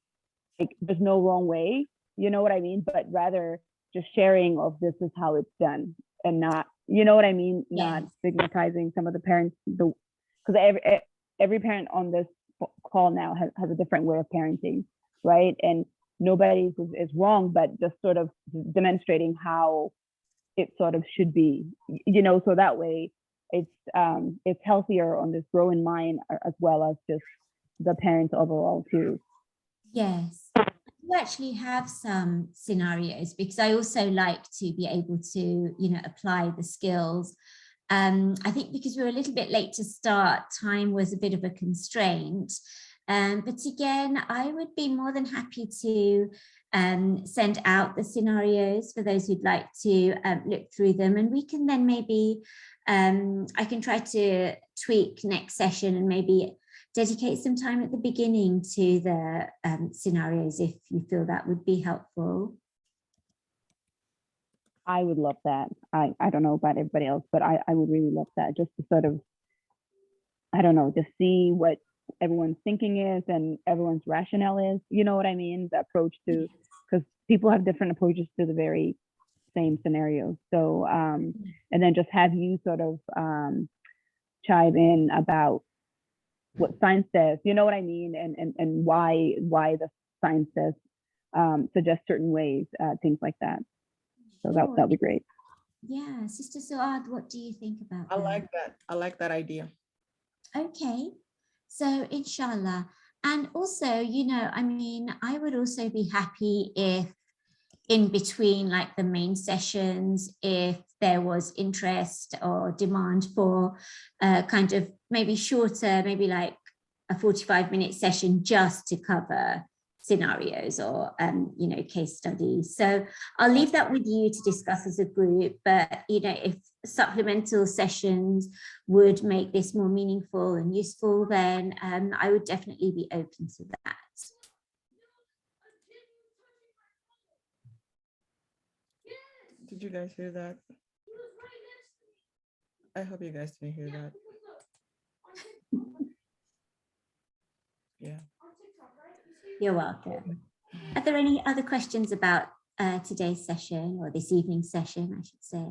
like, there's no wrong way, you know what I mean? But rather just sharing of this is how it's done, and not, you know what I mean? Yeah. Not stigmatizing some of the parents, because every parent on this call now has a different way of parenting, right? And nobody is wrong, but just sort of demonstrating how it sort of should be, so that way it's healthier on this growing mind, as well as just the parents overall too. Yes, you actually have some scenarios, because I also like to be able to, apply the skills. I think because we were a little bit late to start, time was a bit of a constraint. But again, I would be more than happy to send out the scenarios for those who'd like to look through them. And we can then maybe, I can try to tweak next session and maybe dedicate some time at the beginning to the scenarios, if you feel that would be helpful. I would love that. I don't know about everybody else, but I would really love that, just to sort of, I don't know, just see what everyone's thinking is and everyone's rationale is, you know what I mean? The approach to, because people have different approaches to the very same scenario. So, and then just have you sort of chime in about what science says, you know what I mean? And why the science says, suggest certain ways, things like that. So Sure. that'd be great. Yeah, Sister Suad, what do you think about I that? like that. I like that idea. Okay, so inshallah. And also, I would also be happy if in between like the main sessions, if there was interest or demand for kind of maybe shorter, maybe like a 45-minute session just to cover scenarios or case studies. So I'll leave that with you to discuss as a group, but if supplemental sessions would make this more meaningful and useful, then I would definitely be open to that. Did you guys hear that? I hope you guys didn't hear that. Yeah. You're welcome. Are there any other questions about today's session, or this evening's session, I should say?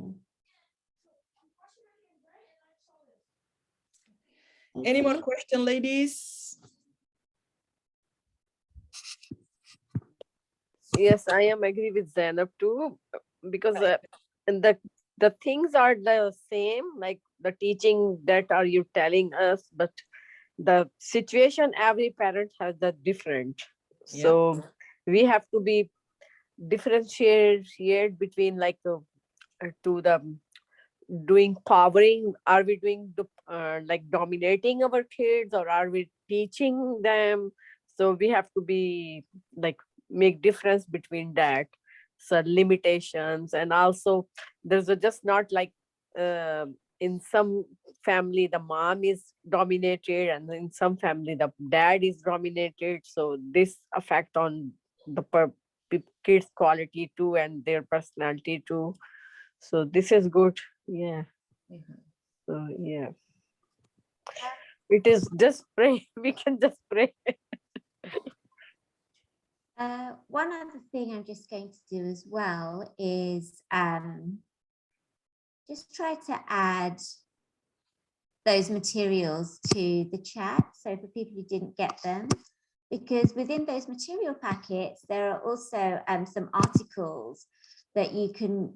Any more questions, ladies? Yes, I am agree with Zainab too, because the things are the same, like the teaching that are you telling us, but the situation every parent has the different. So we have to be differentiate between like to the doing powering. Are we doing the like dominating our kids, or are we teaching them? So we have to be like make difference between that. So limitations, and also there's just not like in some family the mom is dominated, and in some family the dad is dominated. So this affect on the kids quality too and their personality too. So this is good. Yeah. So yeah, it is just pray. We can just pray. One other thing I'm just going to do as well is just try to add those materials to the chat. So for people who didn't get them, because within those material packets, there are also some articles that you can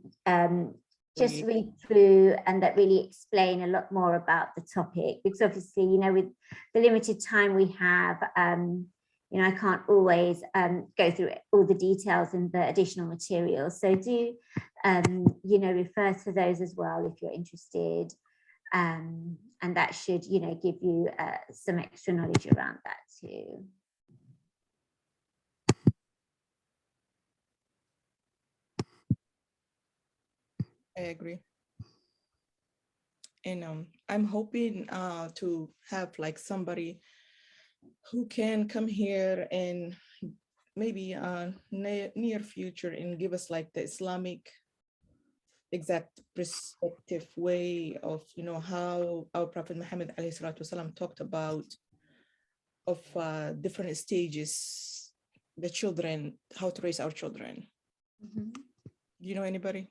just read through and that really explain a lot more about the topic. Because obviously, you know, with the limited time we have, you know, I can't always go through all the details and the additional materials. So do, you know, refer to those as well if you're interested. And that should, you know, give you some extra knowledge around that too. I agree. And I'm hoping to have like somebody who can come here and maybe near future and give us like the Islamic exact perspective way of, you know, how our Prophet Muhammad ﷺ talked about of different stages, the children, how to raise our children. Mm-hmm. Do you know anybody?